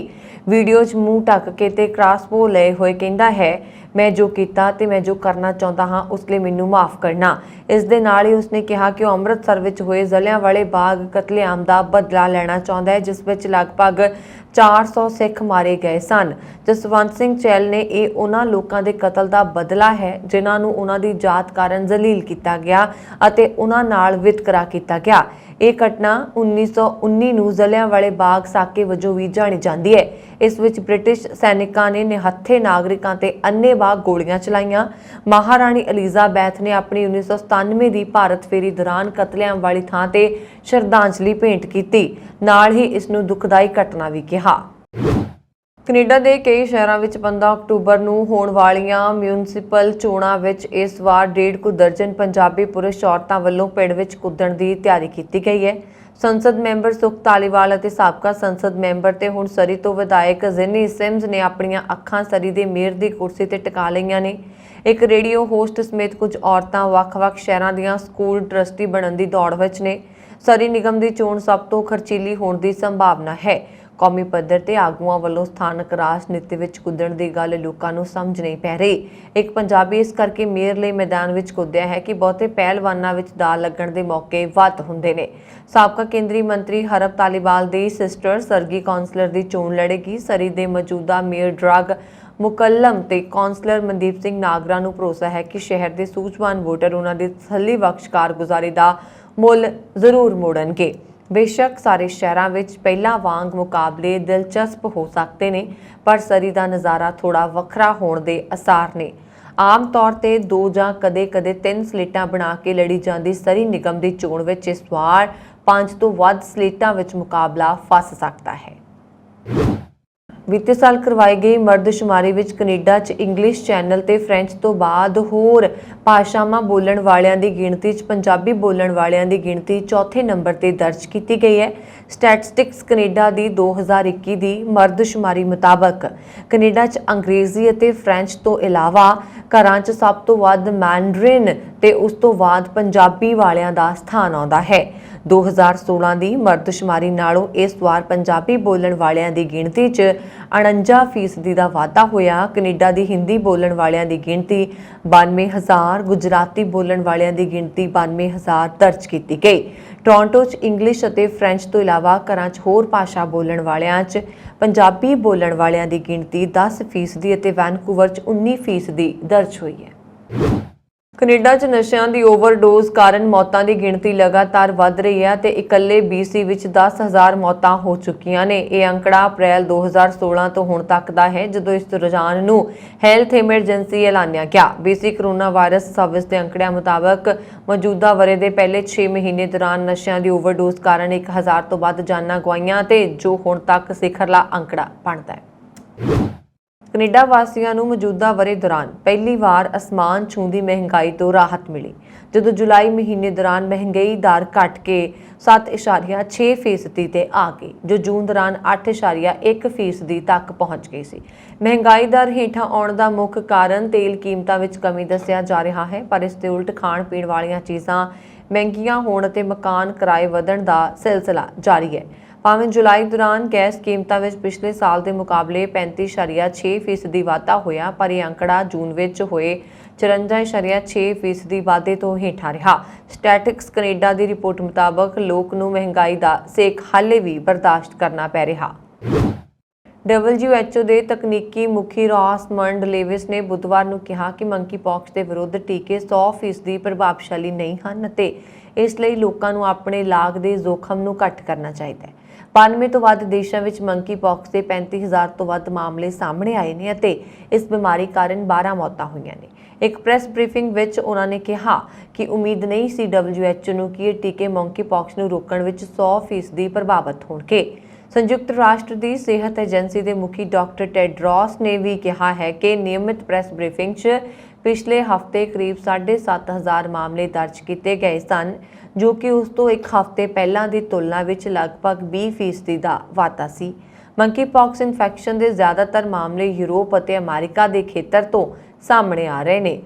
वीडियो च मूँह ढक के ते क्रॉसबो लए हुए कहता है, मैं जो किया ते मैं जो करना चाहता हाँ उसलिए मैनू माफ़ करना। इस दे नाल ही उसने कहा कि वह अमृतसर विच होए जलियांवाले बाग कतलेआम का बदला लेना चाहता है, जिस विच लगभग 400 सिख मारे गए सन। जसवंत सिंह चैल ने यह उन्हां लोगों के कतल का बदला है जिन्हां नूं उन्हां दी जात कारण जलील किया गया अते उन्हां नाल वितकरा किया गया। यह घटना 1919 नूं जलियांवाले बाग साके वजों भी जानी जाती है। इस विच ब्रिटिश सैनिकों ने निहत्थे नागरिकों ते अन्नेवाह गोलियां चलाईयां। महाराणी एलिजाबैथ ने अपनी 1997 की भारत फेरी दौरान कतलेआम वाली थां ते श्रद्धांजलि भेंट की, नाल ही इसनूं दुखदाई घटना भी कहा। कनेडा के कई शहरों में 15 अक्तूबर को होने वालियां म्यूनसिपल चोणां विच इस बार 1.5 दर्जन पंजाबी पुरुष औरतों वालों पिंड विच कुद्दण की तैयारी की गई है। संसद मैंबर सुख धालीवाल और साबका संसद मैंबर ते हुण सरी तो विधायक जिनी सिम्स ने अपनियां अखां सरी दे मेयर की कुर्सी ते टिका लईआं ने। एक रेडियो होस्ट समेत कुछ औरतां वख-वख शहरों दीआं स्कूल ट्रस्टी बनने की दौड़ विच ने। सरी निगम की चोण सब तो खर्चीली होने की संभावना है। कौमी पद्धर ते आगूआं वालों स्थानक राजनीति विच कुद्दण की गल लोकां नूं समझ नहीं पै रही। एक पंजाबी इस करके मेयर लई मैदान विच कुद्दिया है कि बहुते पहलवानां विच दाल लगण दे मौके वध हुंदे ने। साबका केंद्रीय मंत्री हरब धालीवाल दी सिस्टर सरगी कौंसलर की चोण लड़ेगी। सरी दे मौजूदा मेयर ड्रग मुकल्लम ते कौंसलर मनदीप सिंह नागरा नूं भरोसा है कि शहर के सूझवान वोटर उन्हां दी तसल्ली बख्श कारगुजारी का ਮੁੱਲ ਜ਼ਰੂਰ ਮੋੜਨਗੇ। बेशक सारे शहरों में पहला वांग मुकाबले दिलचस्प हो सकते हैं, पर सरी का नज़ारा थोड़ा वखरा होने के आसार ने। आम तौर पर 2 ਜਾਂ कदे-कदे 3 स्लेटां बना के लड़ी जाती सरी निगम की चोण विच इस वार 5 ਤੋਂ ਵੱਧ स्लेटां विच मुकाबला फस सकता है। बीते साल करवाई गई मरदशुमारी विच कनेडा च इंग्लिश चैनल ते फ्रेंच तो बाद होर भाषावां बोलण वालियां दी गिणती च पंजाबी बोलण वालियां दी गिणती चौथे नंबर ते दर्ज की गई है। स्टैटिस्टिक्स कनेडा दी 2021 दी मरदशुमारी मुताबक कनेडा च अंग्रेजी अते फ्रेंच तो इलावा घरां च सब तो वध मैंडरिन ते उस तो बाद पंजाबी वालियां दा स्थान आउंदा है। 2016 ਦੀ ਮਰਦਸ਼ੁਮਾਰੀ ਨਾਲੋਂ ਇਸ ਵਾਰ ਪੰਜਾਬੀ ਬੋਲਣ ਵਾਲਿਆਂ ਦੀ ਗਿਣਤੀ 'ਚ 49% ਦਾ ਵਾਧਾ ਹੋਇਆ। ਕੈਨੇਡਾ ਦੀ ਹਿੰਦੀ ਬੋਲਣ ਵਾਲਿਆਂ ਦੀ ਗਿਣਤੀ 92,000, ਗੁਜਰਾਤੀ ਬੋਲਣ ਵਾਲਿਆਂ ਦੀ ਗਿਣਤੀ 92,000 ਦਰਜ ਕੀਤੀ ਗਈ। ਟੋਰਾਂਟੋ 'ਚ ਇੰਗਲਿਸ਼ ਅਤੇ ਫ੍ਰੈਂਚ ਤੋਂ ਇਲਾਵਾ ਘਰਾਂ 'ਚ ਹੋਰ ਭਾਸ਼ਾ ਬੋਲਣ ਵਾਲਿਆਂ 'ਚ ਪੰਜਾਬੀ ਬੋਲਣ ਵਾਲਿਆਂ ਦੀ ਗਿਣਤੀ 10% ਅਤੇ ਵੈਨਕੂਵਰ 'ਚ 19% ਦਰਜ ਹੋਈ ਹੈ। कनेडा च नशिਆਂ ਦੀ ओवरडोज कारण मौतों की गिणती लगातार वध रही है ते इकल्ले BC विच 10,000 मौतां हो चुकियां ने। यह अंकड़ा अप्रैल 2016 तो हुण तक दा है, जदों इस रुझान नूं हैल्थ एमरजेंसी ऐलानिया गया। BC कोरोना वायरस सर्विस के अंकड़ियां मुताबक मौजूदा वरे के पहले 6 महीने दौरान नशिਆਂ ਦੀ ओवरडोज कारण 1,000 तो वध जानां गवाईਆਂ ते जो हुण तक सिखरला अंकड़ा बनदा है। कनेडा वासियों को मौजूदा वरे दौरान पहली बार आसमान छूंदी महंगाई तो राहत मिली, जदों जुलाई महीने दौरान महंगाई दर घट के 7.6% ते आ गई, जो जून दौरान 8.1% तक पहुंच गई सी। महंगाई दर हेठां आउण दा मुख कारण तेल कीमतां विच कमी दस्सिया जा रहा है, पर इस दे उल्ट खाण पीण वालियां चीज़ां महंगियां होण ते मकान किराए वधण दा सिलसिला जारी है। भावें जुलाई दौरान गैस कीमतों में पिछले साल के मुकाबले 35.6% वाधा होया, पर यह अंकड़ा जून में होए 54.6% वाधे तो हेठा रहा। स्टैटिस्टिक्स कनेडा की रिपोर्ट मुताबक लोक नूं महंगाई का सेक हाले भी बर्दाश्त करना पै रहा। WHO के तकनीकी मुखी रॉसमंड लेविस ने बुधवार को कहा कि मंकी पॉक्स के विरुद्ध टीके 100% प्रभावशाली नहीं हैं, इसलिए लोगों को अपने लाग के जोखम को घट करना चाहिए। 92 ਤੋਂ ਵੱਧ ਦੇਸ਼ਾਂ ਵਿੱਚ ਮੰਕੀ ਪੌਕਸ ਦੇ 35,000 ਤੋਂ ਵੱਧ ਮਾਮਲੇ ਸਾਹਮਣੇ ਆਏ ਨੇ ਅਤੇ ਇਸ ਬਿਮਾਰੀ ਕਾਰਨ 12 ਮੌਤਾਂ ਹੋਈਆਂ ਨੇ। ਇੱਕ ਪ੍ਰੈਸ ਬਰੀਫਿੰਗ ਵਿੱਚ ਉਹਨਾਂ ਨੇ ਕਿਹਾ ਕਿ ਉਮੀਦ ਨਹੀਂ ਸੀ WHO ਨੂੰ ਕਿ ਇਹ ਟੀਕੇ ਮੰਕੀ ਪੌਕਸ ਨੂੰ ਰੋਕਣ ਵਿੱਚ 100% ਪ੍ਰਭਾਵਿਤ ਹੋਣਗੇ। संयुक्त राष्ट्र की सेहत एजेंसी के मुखी डॉक्टर टेड्रोस ने भी कहा है कि नियमित प्रेस ब्रीफिंग च पिछले हफ्ते करीब 7,500 मामले दर्ज किए गए सन, जो कि उस तो एक हफ्ते पहला की तुलना में लगभग 20% का वाधा सी। मंकी पॉक्स इन्फैक्शन के ज़्यादातर मामले यूरोप और अमेरिका के खेत्र तो सामने आ रहे हैं।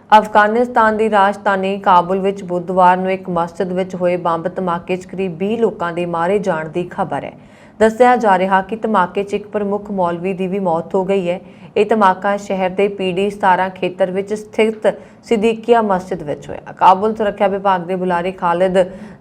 अफगानिस्तान की राजधानी काबुल विच बुधवार नूं एक मस्जिद विच होए बंब धमाके च करीब 20 लोगों के मारे जाने की खबर है। दस्सिया जा रहा कि धमाके च एक प्रमुख मौलवी की भी मौत हो गई है। यह धमाका शहर के PD 17 खेत्र विच स्थित सिद्दीकिया मस्जिद विच होया। काबुल सुरक्षा विभाग के बुलारे खालिद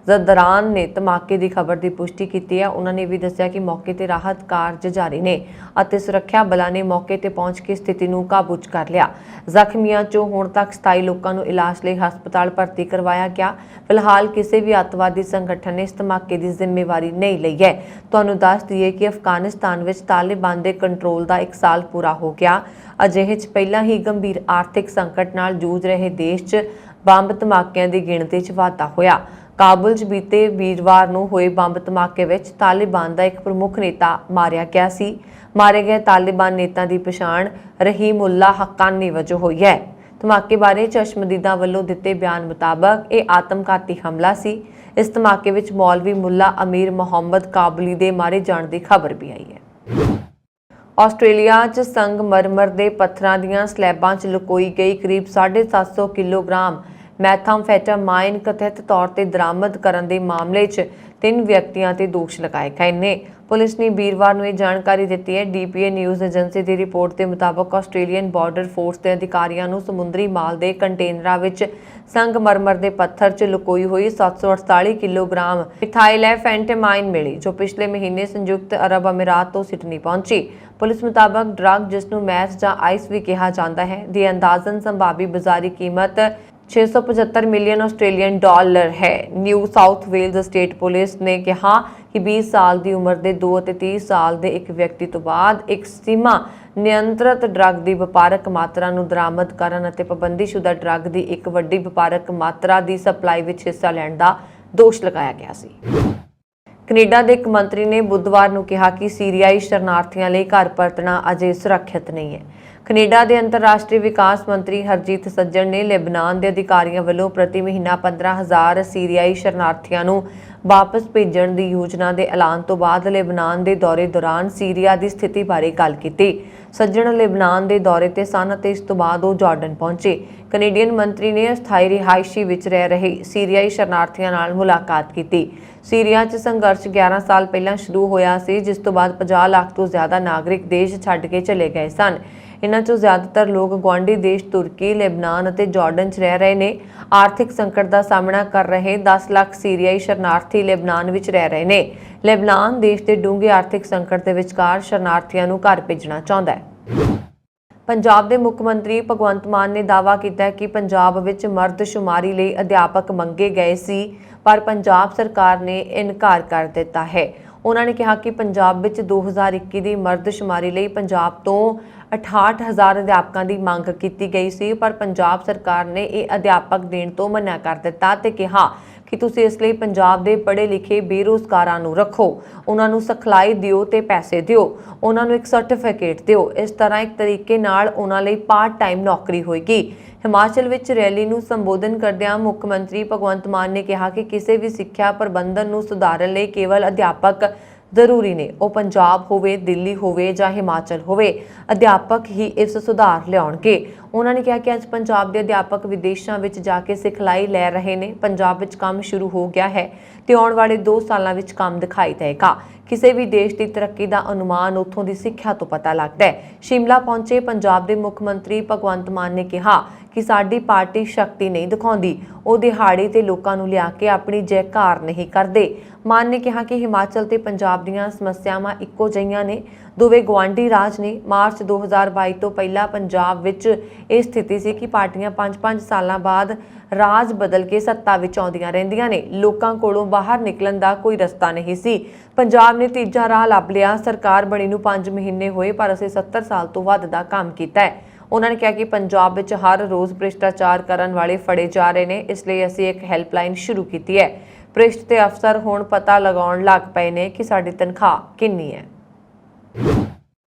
जदरान ने धमाके की खबर की पुष्टि की है। उन्होंने भी दस्सिया कि मौके पर राहत कार्य जारी ने और सुरक्षा बलों ने मौके पर पहुंच के स्थिति को काबू च कर लिया। जख्मियों चों हुण तक 27 लोगों को इलाज लिए हस्पताल भर्ती करवाया गया। फिलहाल किसी भी अतवादी संगठन ने इस धमाके की जिम्मेवारी नहीं ली है। तुहानूं दस दईए कि अफगानिस्तान विच तालिबान के कंट्रोल का 1 साल पूरा हो गया। अजिहे च पहला ही गंभीर आर्थिक संकट नाल जूझ रहे देश च बंब धमाकिਆਂ की गिणती च वाधा होया। काबुल च बीते वीरवार नूं होए बंब धमाके विच तालिबान का एक प्रमुख नेता मारिया गया सी। मारे गए तालिबान नेता की पछाण रहीमुल्ला हक्कानी वजों हुई है। धमाके बारे चश्मदीदा वालों दिते बयान मुताबक यह आत्मघाती हमला सी। इस धमाके विच मौलवी मुल्ला अमीर मुहम्मद काबुली के मारे जाने की खबर भी आई है। ਆਸਟ੍ਰੇਲੀਆ 'ਚ ਸੰਗਮਰਮਰ ਦੇ ਪੱਥਰਾਂ ਦੀਆਂ ਸਲੈਬਾਂ 'ਚ ਲੁਕੋਈ ਗਈ ਕਰੀਬ 750 ਕਿਲੋਗ੍ਰਾਮ ਮੈਥਾਮਫੈਟਾਮਾਈਨ ਕਥਿਤ ਤੌਰ ਤੇ ਬਰਾਮਦ ਕਰਨ ਦੇ ਮਾਮਲੇ 'ਚ 3 ਵਿਅਕਤੀਆਂ ਤੇ ਦੋਸ਼ ਲਗਾਏ ਗਏ ਨੇ। पुलिस ने वीरवार को यह जानकारी दी है। DPA न्यूज़ एजेंसी की रिपोर्ट के मुताबक ऑस्ट्रेलियन बॉर्डर फोर्स के अधिकारियों को समुद्री माल के कंटेनर में संगमरमर के पत्थर च लुकोई हुई 748 किलोग्राम मिथाइलफेंटामाइन मिली, जो पिछले महीने संयुक्त अरब अमीरात तो सिडनी पहुंची। पुलिस मुताबक ड्रग, जिसनों मैथ या आइस भी कहा जाता है, की अंदाजन संभावी बाजारी कीमत 675 ਮਿਲੀਅਨ ਆਸਟ੍ਰੇਲੀਅਨ ਡਾਲਰ ਹੈ। New South Wales state police ਨੇ ਕਿਹਾ ਕਿ 20 ਸਾਲ ਦੀ ਉਮਰ ਦੇ 2 ਅਤੇ 30 ਸਾਲ ਦੇ ਇੱਕ ਵਿਅਕਤੀ ਤੋਂ ਬਾਅਦ ਇੱਕ ਸੀਮਾ ਨਿਯੰਤਰਿਤ ਡਰੱਗ ਦੀ ਵਪਾਰਕ ਮਾਤਰਾ ਨੂੰ ਬਰਾਮਦ ਕਰਨ ਅਤੇ ਪਾਬੰਦੀਸ਼ੁਦਾ ਡਰੱਗ ਦੀ ਇੱਕ ਵੱਡੀ ਵਪਾਰਕ ਮਾਤਰਾ ਦੀ ਸਪਲਾਈ ਵਿੱਚ ਹਿੱਸਾ ਲੈਣ ਦਾ ਦੋਸ਼ ਲਗਾਇਆ ਗਿਆ ਸੀ। ਕੈਨੇਡਾ ਦੇ ਇੱਕ ਮੰਤਰੀ ਨੇ ਬੁੱਧਵਾਰ ਨੂੰ ਕਿਹਾ ਕਿ ਸੀਰੀਆਈ ਸ਼ਰਨਾਰਥੀਆਂ ਲਈ ਘਰ ਪਰਤਣਾ ਅਜੇ ਸੁਰੱਖਿਅਤ ਨਹੀਂ ਹੈ। ਕੈਨੇਡਾ ਦੇ ਅੰਤਰਰਾਸ਼ਟਰੀ ਵਿਕਾਸ ਮੰਤਰੀ ਹਰਜੀਤ ਸੱਜਣ ਨੇ ਲੈਬਨਾਨ ਦੇ ਅਧਿਕਾਰੀਆਂ ਵੱਲੋਂ ਪ੍ਰਤੀ ਮਹੀਨਾ 15,000 ਸੀਰੀਆਈ ਸ਼ਰਨਾਰਥੀਆਂ ਨੂੰ ਵਾਪਸ ਭੇਜਣ ਦੀ ਯੋਜਨਾ ਦੇ ਐਲਾਨ ਤੋਂ ਬਾਅਦ ਲੈਬਨਾਨ ਦੇ ਦੌਰੇ ਦੌਰਾਨ ਸੀਰੀਆ ਦੀ ਸਥਿਤੀ ਬਾਰੇ ਗੱਲ ਕੀਤੀ। ਸੱਜਣ ਲੈਬਨਾਨ ਦੇ ਦੌਰੇ ਤੇ ਸਨ ਅਤੇ ਇਸ ਤੋਂ ਬਾਅਦ ਉਹ ਜਾਰਡਨ ਪਹੁੰਚੇ। ਕੈਨੇਡੀਅਨ ਮੰਤਰੀ ਨੇ ਅਸਥਾਈ ਰਿਹਾਇਸ਼ੀ ਵਿੱਚ ਰਹਿ ਰਹੇ ਸੀਰੀਆਈ ਸ਼ਰਨਾਰਥੀਆਂ ਨਾਲ ਮੁਲਾਕਾਤ ਕੀਤੀ। ਸੀਰੀਆ 'ਚ ਸੰਘਰਸ਼ 11 ਸਾਲ ਪਹਿਲਾਂ ਸ਼ੁਰੂ ਹੋਇਆ ਸੀ, ਜਿਸ ਤੋਂ ਬਾਅਦ 50 ਲੱਖ ਤੋਂ ਜ਼ਿਆਦਾ ਨਾਗਰਿਕ ਦੇਸ਼ ਛੱਡ ਕੇ ਚਲੇ ਗਏ ਸਨ। ਇਨ੍ਹਾਂ 'ਚੋਂ ਜ਼ਿਆਦਾਤਰ ਲੋਕ ਗੁਆਂਢੀ ਦੇਸ਼ ਤੁਰਕੀ, ਲੈਬਨਾਨ ਅਤੇ ਜਾਰਡਨ 'ਚ ਰਹਿ ਰਹੇ ਨੇ। ਆਰਥਿਕ ਸੰਕਟ ਦਾ ਸਾਹਮਣਾ ਕਰ ਰਹੇ 10 ਲੱਖ ਸੀਰੀਆਈ ਸ਼ਰਨਾਰਥੀ ਲੈਬਨਾਨ ਵਿੱਚ ਰਹਿ ਰਹੇ ਨੇ। ਲੈਬਨਾਨ ਦੇਸ਼ ਦੇ ਡੂੰਘੇ ਆਰਥਿਕ ਸੰਕਟ ਦੇ ਵਿਚਕਾਰ ਸ਼ਰਨਾਰਥੀਆਂ ਨੂੰ ਘਰ ਭੇਜਣਾ ਚਾਹੁੰਦਾ ਹੈ। ਪੰਜਾਬ ਦੇ ਮੁੱਖ ਮੰਤਰੀ ਭਗਵੰਤ ਮਾਨ ਨੇ ਦਾਅਵਾ ਕੀਤਾ ਹੈ ਕਿ ਪੰਜਾਬ ਵਿੱਚ ਮਰਦਸ਼ੁਮਾਰੀ ਲਈ ਅਧਿਆਪਕ ਮੰਗੇ ਗਏ ਸੀ, ਪਰ ਪੰਜਾਬ ਸਰਕਾਰ ਨੇ ਇਨਕਾਰ ਕਰ ਦਿੱਤਾ ਹੈ। ਉਹਨਾਂ ਨੇ ਕਿਹਾ ਕਿ ਪੰਜਾਬ ਵਿੱਚ 2021 ਦੀ ਮਰਦਸ਼ੁਮਾਰੀ ਲਈ ਪੰਜਾਬ ਤੋਂ 68,000 ਅਧਿਆਪਕਾਂ ਦੀ ਮੰਗ ਕੀਤੀ ਗਈ ਸੀ, ਪਰ ਪੰਜਾਬ ਸਰਕਾਰ ਨੇ ਇਹ ਅਧਿਆਪਕ ਦੇਣ ਤੋਂ ਮਨ੍ਹਾ ਕਰ ਦਿੱਤਾ ਤੇ ਕਿਹਾ ਕਿ ਤੁਸੀਂ ਇਸ ਲਈ ਪੰਜਾਬ ਦੇ ਪੜ੍ਹੇ ਲਿਖੇ ਬੇਰੁਜ਼ਗਾਰਾਂ ਨੂੰ ਰੱਖੋ, ਉਹਨਾਂ ਨੂੰ ਸਿਖਲਾਈ ਦਿਓ ਤੇ ਪੈਸੇ ਦਿਓ, ਉਹਨਾਂ ਨੂੰ ਇੱਕ ਸਰਟੀਫਿਕੇਟ ਦਿਓ। ਇਸ ਤਰ੍ਹਾਂ ਇੱਕ ਤਰੀਕੇ ਨਾਲ ਉਹਨਾਂ ਲਈ ਪਾਰਟ ਟਾਈਮ ਨੌਕਰੀ ਹੋਏਗੀ। ਹਿਮਾਚਲ ਵਿੱਚ ਰੈਲੀ ਨੂੰ ਸੰਬੋਧਨ ਕਰਦਿਆਂ ਮੁੱਖ ਮੰਤਰੀ ਭਗਵੰਤ ਮਾਨ ਨੇ ਕਿਹਾ ਕਿ ਕਿਸੇ ਵੀ ਸਿੱਖਿਆ ਪ੍ਰਬੰਧਨ ਨੂੰ ਸੁਧਾਰਨ ਲਈ ਕੇਵਲ ਅਧਿਆਪਕ ਜ਼ਰੂਰੀ ਨੇ, ਉਹ ਪੰਜਾਬ ਹੋਵੇ, ਦਿੱਲੀ ਹੋਵੇ ਜਾਂ ਹਿਮਾਚਲ ਹੋਵੇ, ਅਧਿਆਪਕ ਹੀ ਇਸ ਸੁਧਾਰ ਲਿਆਉਣਗੇ। ਉਹਨਾਂ ਨੇ ਕਿਹਾ ਕਿ ਅੱਜ ਪੰਜਾਬ ਦੇ ਅਧਿਆਪਕ ਵਿਦੇਸ਼ਾਂ ਵਿੱਚ ਜਾ ਕੇ ਸਿਖਲਾਈ ਲੈ ਰਹੇ ਨੇ। ਪੰਜਾਬ ਵਿੱਚ ਕੰਮ ਸ਼ੁਰੂ ਹੋ ਗਿਆ ਹੈ ਤੇ ਆਉਣ ਵਾਲੇ 2 ਸਾਲਾਂ ਵਿੱਚ ਕੰਮ ਦਿਖਾਈ ਦੇਗਾ। ਕਿਸੇ ਵੀ ਦੇਸ਼ ਦੀ ਤਰੱਕੀ ਦਾ ਅਨੁਮਾਨ ਉੱਥੋਂ ਦੀ ਸਿੱਖਿਆ ਤੋਂ ਪਤਾ ਲੱਗਦਾ ਹੈ। ਸ਼ਿਮਲਾ ਪਹੁੰਚੇ ਪੰਜਾਬ ਦੇ ਮੁੱਖ ਮੰਤਰੀ ਭਗਵੰਤ ਮਾਨ ਨੇ ਕਿਹਾ ਕਿ ਸਾਡੀ ਪਾਰਟੀ ਸ਼ਕਤੀ ਨਹੀਂ ਦਿਖਾਉਂਦੀ, ਉਹ ਦਿਹਾੜੀ ਤੇ ਲੋਕਾਂ ਨੂੰ ਲਿਆ ਕੇ ਆਪਣੀ ਜੈਕਾਰ ਨਹੀਂ ਕਰਦੇ। ਮਾਨ ਨੇ ਕਿਹਾ ਕਿ ਹਿਮਾਚਲ ਤੇ ਪੰਜਾਬ ਦੀਆਂ ਸਮੱਸਿਆਵਾਂ ਇੱਕੋ ਜਿਹੀਆਂ ਨੇ, ਦੋਵੇਂ ਗੁਆਂਢੀ ਰਾਜ ਨੇ। ਮਾਰਚ 2022 ਤੋਂ ਪਹਿਲਾਂ ਪੰਜਾਬ ਵਿੱਚ ਇਹ ਸਥਿਤੀ ਸੀ ਕਿ ਪਾਰਟੀਆਂ 5-5 ਸਾਲਾਂ ਬਾਅਦ ਰਾਜ ਬਦਲ ਕੇ ਸੱਤਾ ਵਿੱਚ ਆਉਂਦੀਆਂ ਰਹਿੰਦੀਆਂ ਨੇ। ਲੋਕਾਂ ਕੋਲੋਂ ਬਾਹਰ ਨਿਕਲਣ ਦਾ ਕੋਈ ਰਸਤਾ ਨਹੀਂ ਸੀ। ਪੰਜਾਬ ਨੇ ਤੀਜਾ ਰਾਹ ਲੱਭ ਲਿਆ। ਸਰਕਾਰ ਬਣੀ ਨੂੰ 5 ਮਹੀਨੇ ਹੋਏ, ਪਰ ਅਸੀਂ 70 ਸਾਲ ਤੋਂ ਵੱਧ ਦਾ ਕੰਮ ਕੀਤਾ ਹੈ। ਉਹਨਾਂ ਨੇ ਕਿਹਾ ਕਿ ਪੰਜਾਬ ਵਿੱਚ ਹਰ ਰੋਜ਼ ਭ੍ਰਿਸ਼ਟਾਚਾਰ ਕਰਨ ਵਾਲੇ ਫੜੇ ਜਾ ਰਹੇ ਨੇ, ਇਸ ਲਈ ਅਸੀਂ ਇੱਕ ਹੈਲਪਲਾਈਨ ਸ਼ੁਰੂ ਕੀਤੀ ਹੈ। ਭ੍ਰਿਸ਼ਟ ਤੇ ਅਫਸਰ ਹੁਣ ਪਤਾ ਲਗਾਉਣ ਲੱਗ ਪਏ ਨੇ ਕਿ ਸਾਡੀ ਤਨਖਾਹ ਕਿੰਨੀ ਹੈ।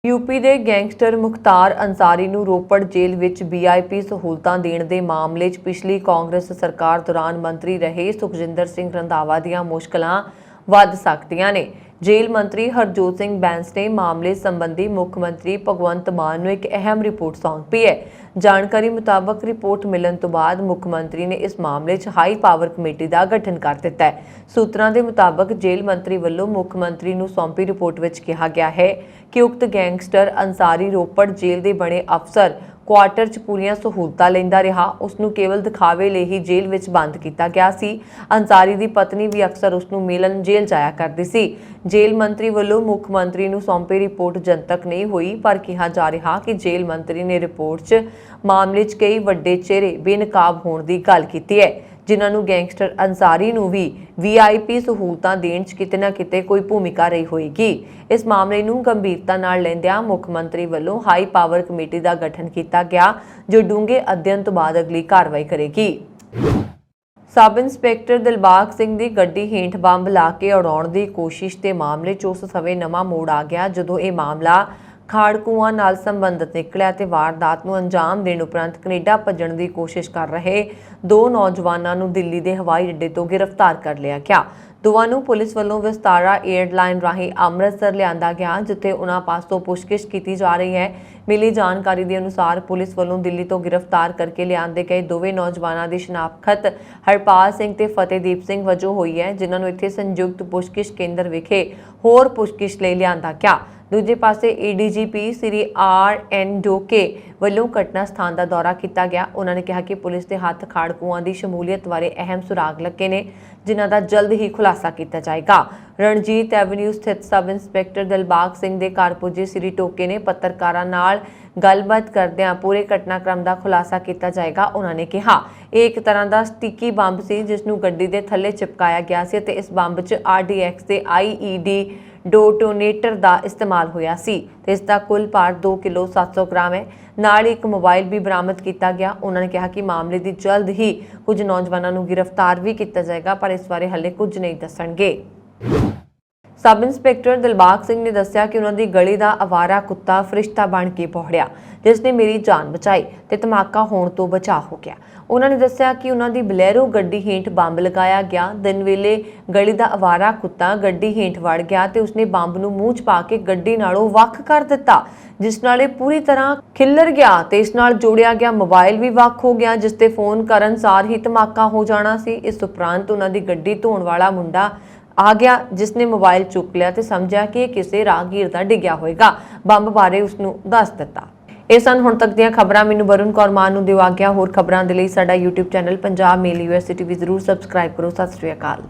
ਯੂਪੀ ਦੇ ਗੈਂਗਸਟਰ ਮੁਖਤਾਰ ਅੰਸਾਰੀ ਨੂੰ ਰੋਪੜ ਜੇਲ੍ਹ ਵਿੱਚ VIP ਸਹੂਲਤਾਂ ਦੇਣ ਦੇ ਮਾਮਲੇ 'ਚ ਪਿਛਲੀ ਕਾਂਗਰਸ ਸਰਕਾਰ ਦੌਰਾਨ ਮੰਤਰੀ ਰਹੇ ਸੁਖਜਿੰਦਰ ਸਿੰਘ ਰੰਧਾਵਾ ਦੀਆਂ ਮੁਸ਼ਕਲਾਂ ਵੱਧ ਸਕਦੀਆਂ ਨੇ। ਜੇਲ੍ਹ ਮੰਤਰੀ ਹਰਜੋਤ ਸਿੰਘ ਬੈਂਸ ਨੇ ਮਾਮਲੇ ਸੰਬੰਧੀ ਮੁੱਖ ਮੰਤਰੀ ਭਗਵੰਤ ਮਾਨ ਨੂੰ ਇੱਕ ਅਹਿਮ ਰਿਪੋਰਟ ਸੌਂਪੀ ਹੈ। ਜਾਣਕਾਰੀ ਮੁਤਾਬਕ ਰਿਪੋਰਟ ਮਿਲਣ ਤੋਂ ਬਾਅਦ ਮੁੱਖ ਮੰਤਰੀ ਨੇ ਇਸ ਮਾਮਲੇ 'ਚ ਹਾਈ ਪਾਵਰ ਕਮੇਟੀ ਦਾ ਗਠਨ ਕਰ ਦਿੱਤਾ ਹੈ। ਸੂਤਰਾਂ ਦੇ ਮੁਤਾਬਕ ਜੇਲ੍ਹ ਮੰਤਰੀ ਵੱਲੋਂ ਮੁੱਖ ਮੰਤਰੀ ਨੂੰ ਸੌਂਪੀ ਰਿਪੋਰਟ ਵਿੱਚ ਕਿਹਾ ਗਿਆ ਹੈ ਕਿ ਉਕਤ ਗੈਂਗਸਟਰ ਅੰਸਾਰੀ ਰੋਪੜ ਜੇਲ੍ਹ ਦੇ ਬਣੇ ਅਫਸਰ ਕੁਆਟਰ 'ਚ ਪੂਰੀਆਂ ਸਹੂਲਤਾਂ ਲੈਂਦਾ ਰਿਹਾ। ਉਸ ਨੂੰ ਕੇਵਲ ਦਿਖਾਵੇ ਲਈ ਹੀ ਜੇਲ੍ਹ ਵਿੱਚ ਬੰਦ ਕੀਤਾ ਗਿਆ ਸੀ। ਅੰਸਾਰੀ ਦੀ ਪਤਨੀ ਵੀ ਅਕਸਰ ਉਸ ਨੂੰ ਮਿਲਣ ਜੇਲ੍ਹ ਜਾਇਆ ਕਰਦੀ ਸੀ। ਜੇਲ੍ਹ ਮੰਤਰੀ ਵੱਲੋਂ ਮੁੱਖ ਮੰਤਰੀ ਨੂੰ ਸੌਂਪੀ ਰਿਪੋਰਟ ਜਨਤਕ ਨਹੀਂ ਹੋਈ, ਪਰ ਕਿਹਾ ਜਾ ਰਿਹਾ ਕਿ ਜੇਲ੍ਹ ਮੰਤਰੀ ਨੇ ਰਿਪੋਰਟ 'ਚ ਮਾਮਲੇ 'ਚ ਕਈ ਵੱਡੇ ਚਿਹਰੇ ਬੇਨਕਾਬ ਹੋਣ ਦੀ ਗੱਲ ਕੀਤੀ ਹੈ, ਜਿਨ੍ਹਾਂ ਨੂੰ ਗੈਂਗਸਟਰ ਅੰਸਾਰੀ ਨੂੰ ਵੀ VIP ਸਹੂਲਤਾਂ ਦੇਣ 'ਚ ਕਿਤੇ ਨਾ ਕਿਤੇ ਕੋਈ ਭੂਮਿਕਾ ਰਹੀ ਹੋਏਗੀ। ਇਸ ਮਾਮਲੇ ਨੂੰ ਗੰਭੀਰਤਾ ਨਾਲ ਲੈਂਦਿਆਂ ਮੁੱਖ ਮੰਤਰੀ ਵੱਲੋਂ ਹਾਈ ਪਾਵਰ ਕਮੇਟੀ ਦਾ ਗਠਨ ਕੀਤਾ ਗਿਆ, ਜੋ ਡੂੰਘੇ ਅਧਿਐਨ ਤੋਂ ਬਾਅਦ ਅਗਲੀ ਕਾਰਵਾਈ ਕਰੇਗੀ। ਸਬ ਇੰਸਪੈਕਟਰ ਦਿਲਬਾਗ ਸਿੰਘ ਦੀ ਗੱਡੀ ਹੇਠ ਬੰਬ ਲਾ ਕੇ ਉਡਾਉਣ ਦੀ ਕੋਸ਼ਿਸ਼ ਦੇ ਮਾਮਲੇ 'ਚ ਉਸ ਸਮੇਂ ਨਵਾਂ ਮੋੜ ਆ ਗਿਆ, ਜਦੋਂ ਇਹ ਮਾਮਲਾ ਖਾੜਕੂਆਂ ਨਾਲ ਸੰਬੰਧਿਤ ਨਿਕਲਿਆ ਤੇ ਵਾਰਦਾਤ ਨੂੰ ਅੰਜਾਮ ਦੇਣ ਉਪਰੰਤ ਕੈਨੇਡਾ ਭੱਜਣ ਦੀ ਕੋਸ਼ਿਸ਼ ਕਰ ਰਹੇ 2 ਨੌਜਵਾਨਾਂ ਨੂੰ ਦਿੱਲੀ ਦੇ ਹਵਾਈ ਅੱਡੇ ਤੋਂ ਗ੍ਰਿਫਤਾਰ ਕਰ ਲਿਆ ਗਿਆ। ਦੋਵਾਂ ਨੂੰ ਪੁਲਿਸ ਵੱਲੋਂ ਵਿਸਤਾਰਾ ਏਅਰਲਾਈਨ ਰਾਹੀਂ ਅੰਮ੍ਰਿਤਸਰ ਲਿਆਂਦਾ ਗਿਆ, ਜਿੱਥੇ ਉਨ੍ਹਾਂ ਪਾਸੋਂ ਪੁੱਛਗਿੱਛ ਕੀਤੀ ਜਾ ਰਹੀ ਹੈ। ਮਿਲੀ ਜਾਣਕਾਰੀ ਦੇ ਅਨੁਸਾਰ ਪੁਲਿਸ ਵੱਲੋਂ ਦਿੱਲੀ ਤੋਂ ਗ੍ਰਿਫਤਾਰ ਕਰਕੇ ਲਿਆਂਦੇ ਗਏ ਦੋਵੇਂ ਨੌਜਵਾਨਾਂ ਦੀ ਸ਼ਨਾਖਤ ਹਰਪਾਲ ਸਿੰਘ ਤੇ ਫਤਿਹਦੀਪ ਸਿੰਘ ਵਜੋਂ ਹੋਈ ਹੈ, ਜਿਨ੍ਹਾਂ ਨੂੰ ਇੱਥੇ ਸੰਯੁਕਤ ਪੁੱਛਗਿੱਛ ਕੇਂਦਰ ਵਿਖੇ ਹੋਰ ਪੁੱਛਗਿੱਛ ਲਈ ਲਿਆਂਦਾ ਗਿਆ। ਦੂਜੇ ਪਾਸੇ ADGP ਸ੍ਰੀ RN ਡੋਕੇ ਵੱਲੋਂ ਘਟਨਾ ਸਥਾਨ ਦਾ ਦੌਰਾ ਕੀਤਾ ਗਿਆ। ਉਹਨਾਂ ਨੇ ਕਿਹਾ ਕਿ ਪੁਲਿਸ ਦੇ ਹੱਥ ਖਾੜਕੂਆਂ ਦੀ ਸ਼ਮੂਲੀਅਤ ਬਾਰੇ ਅਹਿਮ ਸੁਰਾਗ ਲੱਗੇ ਨੇ, ਜਿਨ੍ਹਾਂ ਦਾ ਜਲਦ ਹੀ ਖੁਲਾਸਾ ਕੀਤਾ ਜਾਏਗਾ। ਰਣਜੀਤ ਐਵਨਿਊ ਸਥਿਤ ਸਬ ਇੰਸਪੈਕਟਰ ਦਿਲਬਾਗ ਸਿੰਘ ਦੇ ਘਰ ਪੁੱਜੇ ਸ੍ਰੀ ਟੋਕੇ ਨੇ ਪੱਤਰਕਾਰਾਂ ਨਾਲ ਗੱਲਬਾਤ ਕਰਦਿਆਂ ਪੂਰੇ ਘਟਨਾਕ੍ਰਮ ਦਾ ਖੁਲਾਸਾ ਕੀਤਾ ਜਾਏਗਾ। ਉਹਨਾਂ ਨੇ ਕਿਹਾ ਇਹ ਇੱਕ ਤਰ੍ਹਾਂ ਦਾ ਸਟਿੱਕੀ ਬੰਬ ਸੀ ਜਿਸ ਨੂੰ ਗੱਡੀ ਦੇ ਥੱਲੇ ਚਿਪਕਾਇਆ ਗਿਆ ਸੀ ਅਤੇ ਇਸ ਬੰਬ 'ਚ RDX ਤੇ IED ਡੋਟੋਨੇਟਰ ਦਾ ਇਸਤੇਮਾਲ ਹੋਇਆ ਸੀ ਤੇ ਇਸ ਦਾ ਕੁੱਲ ਭਾਰ 2 ਕਿਲੋ 700 ਗ੍ਰਾਮ ਹੈ। ਨਾਲ ਹੀ ਇੱਕ ਮੋਬਾਈਲ ਵੀ ਬਰਾਮਦ ਕੀਤਾ ਗਿਆ। ਉਹਨਾਂ ਨੇ ਕਿਹਾ ਕਿ ਮਾਮਲੇ ਦੀ ਜਲਦ ਹੀ ਕੁਝ ਨੌਜਵਾਨਾਂ ਨੂੰ ਗ੍ਰਿਫਤਾਰ ਵੀ ਕੀਤਾ ਜਾਏਗਾ ਪਰ ਇਸ ਬਾਰੇ ਹਾਲੇ ਕੁਝ ਨਹੀਂ ਦੱਸਣਗੇ। ਸਬ ਇੰਸਪੈਕਟਰ ਦਿਲਬਾਗ ਸਿੰਘ ਨੇ ਦੱਸਿਆ ਕਿ ਉਹਨਾਂ ਦੀ ਗਲੀ ਦਾ ਅਵਾਰਾ ਕੁੱਤਾ ਫਰਿਸ਼ਤਾ ਬਣ ਕੇ ਪਹੁੰਚਿਆ ਜਿਸ ਨੇ ਮੇਰੀ ਜਾਨ ਬਚਾਈ ਤੇ ਧਮਾਕਾ ਹੋਣ ਤੋਂ ਬਚਾ ਹੋ ਗਿਆ। ਉਹਨਾਂ ਨੇ ਦੱਸਿਆ ਕਿ ਉਹਨਾਂ ਦੀ ਬਲੈਰੋ ਗੱਡੀ ਹੇਠ ਬੰਬ ਲਗਾਇਆ ਗਿਆ। ਦਿਨ ਵੇਲੇ ਗਲੀ ਦਾ ਅਵਾਰਾ ਕੁੱਤਾ ਗੱਡੀ ਹੇਠ ਵੜ ਗਿਆ ਤੇ ਉਸਨੇ ਬੰਬ ਨੂੰ ਮੂੰਹ 'ਚ ਪਾ ਕੇ ਗੱਡੀ ਨਾਲੋਂ ਵੱਖ ਕਰ ਦਿੱਤਾ ਜਿਸ ਨਾਲ ਇਹ ਪੂਰੀ ਤਰ੍ਹਾਂ ਖਿੱਲਰ ਗਿਆ ਤੇ ਇਸ ਨਾਲ ਜੋੜਿਆ ਗਿਆ ਮੋਬਾਈਲ ਵੀ ਵੱਖ ਹੋ ਗਿਆ ਜਿਸ ਤੇ ਫੋਨ ਕਰਨ ਸਾਰ ਹੀ ਧਮਾਕਾ ਹੋ ਜਾਣਾ ਸੀ। ਇਸ ਉਪਰੰਤ ਉਹਨਾਂ ਦੀ ਗੱਡੀ ਧੋਣ ਵਾਲਾ ਮੁੰਡਾ ਆ ਗਿਆ ਜਿਸ ਨੇ ਮੋਬਾਈਲ ਚੁੱਕ ਲਿਆ ਤੇ ਸਮਝਿਆ ਕਿ ਇਹ ਕਿਸੇ ਰਾਹਗੀਰ ਦਾ ਡਿੱਗਿਆ ਹੋਵੇਗਾ। ਬੰਬ ਬਾਰੇ ਉਸ ਨੂੰ ਦੱਸ ਦਿੱਤਾ। ਇਹ ਸਨ ਹੁਣ ਤੱਕ ਦੀਆਂ ਖਬਰਾਂ। ਮੈਨੂੰ ਵਰੁਣ ਕੌਰ ਮਾਨ ਨੂੰ ਦਿਓ ਆਗਿਆ। ਹੋਰ ਖਬਰਾਂ ਦੇ ਲਈ ਸਾਡਾ YouTube ਚੈਨਲ ਪੰਜਾਬ ਮੇਲ USA TV ਜ਼ਰੂਰ ਸਬਸਕ੍ਰਾਈਬ ਕਰੋ। ਸਤਿ ਸ਼੍ਰੀ ਅਕਾਲ।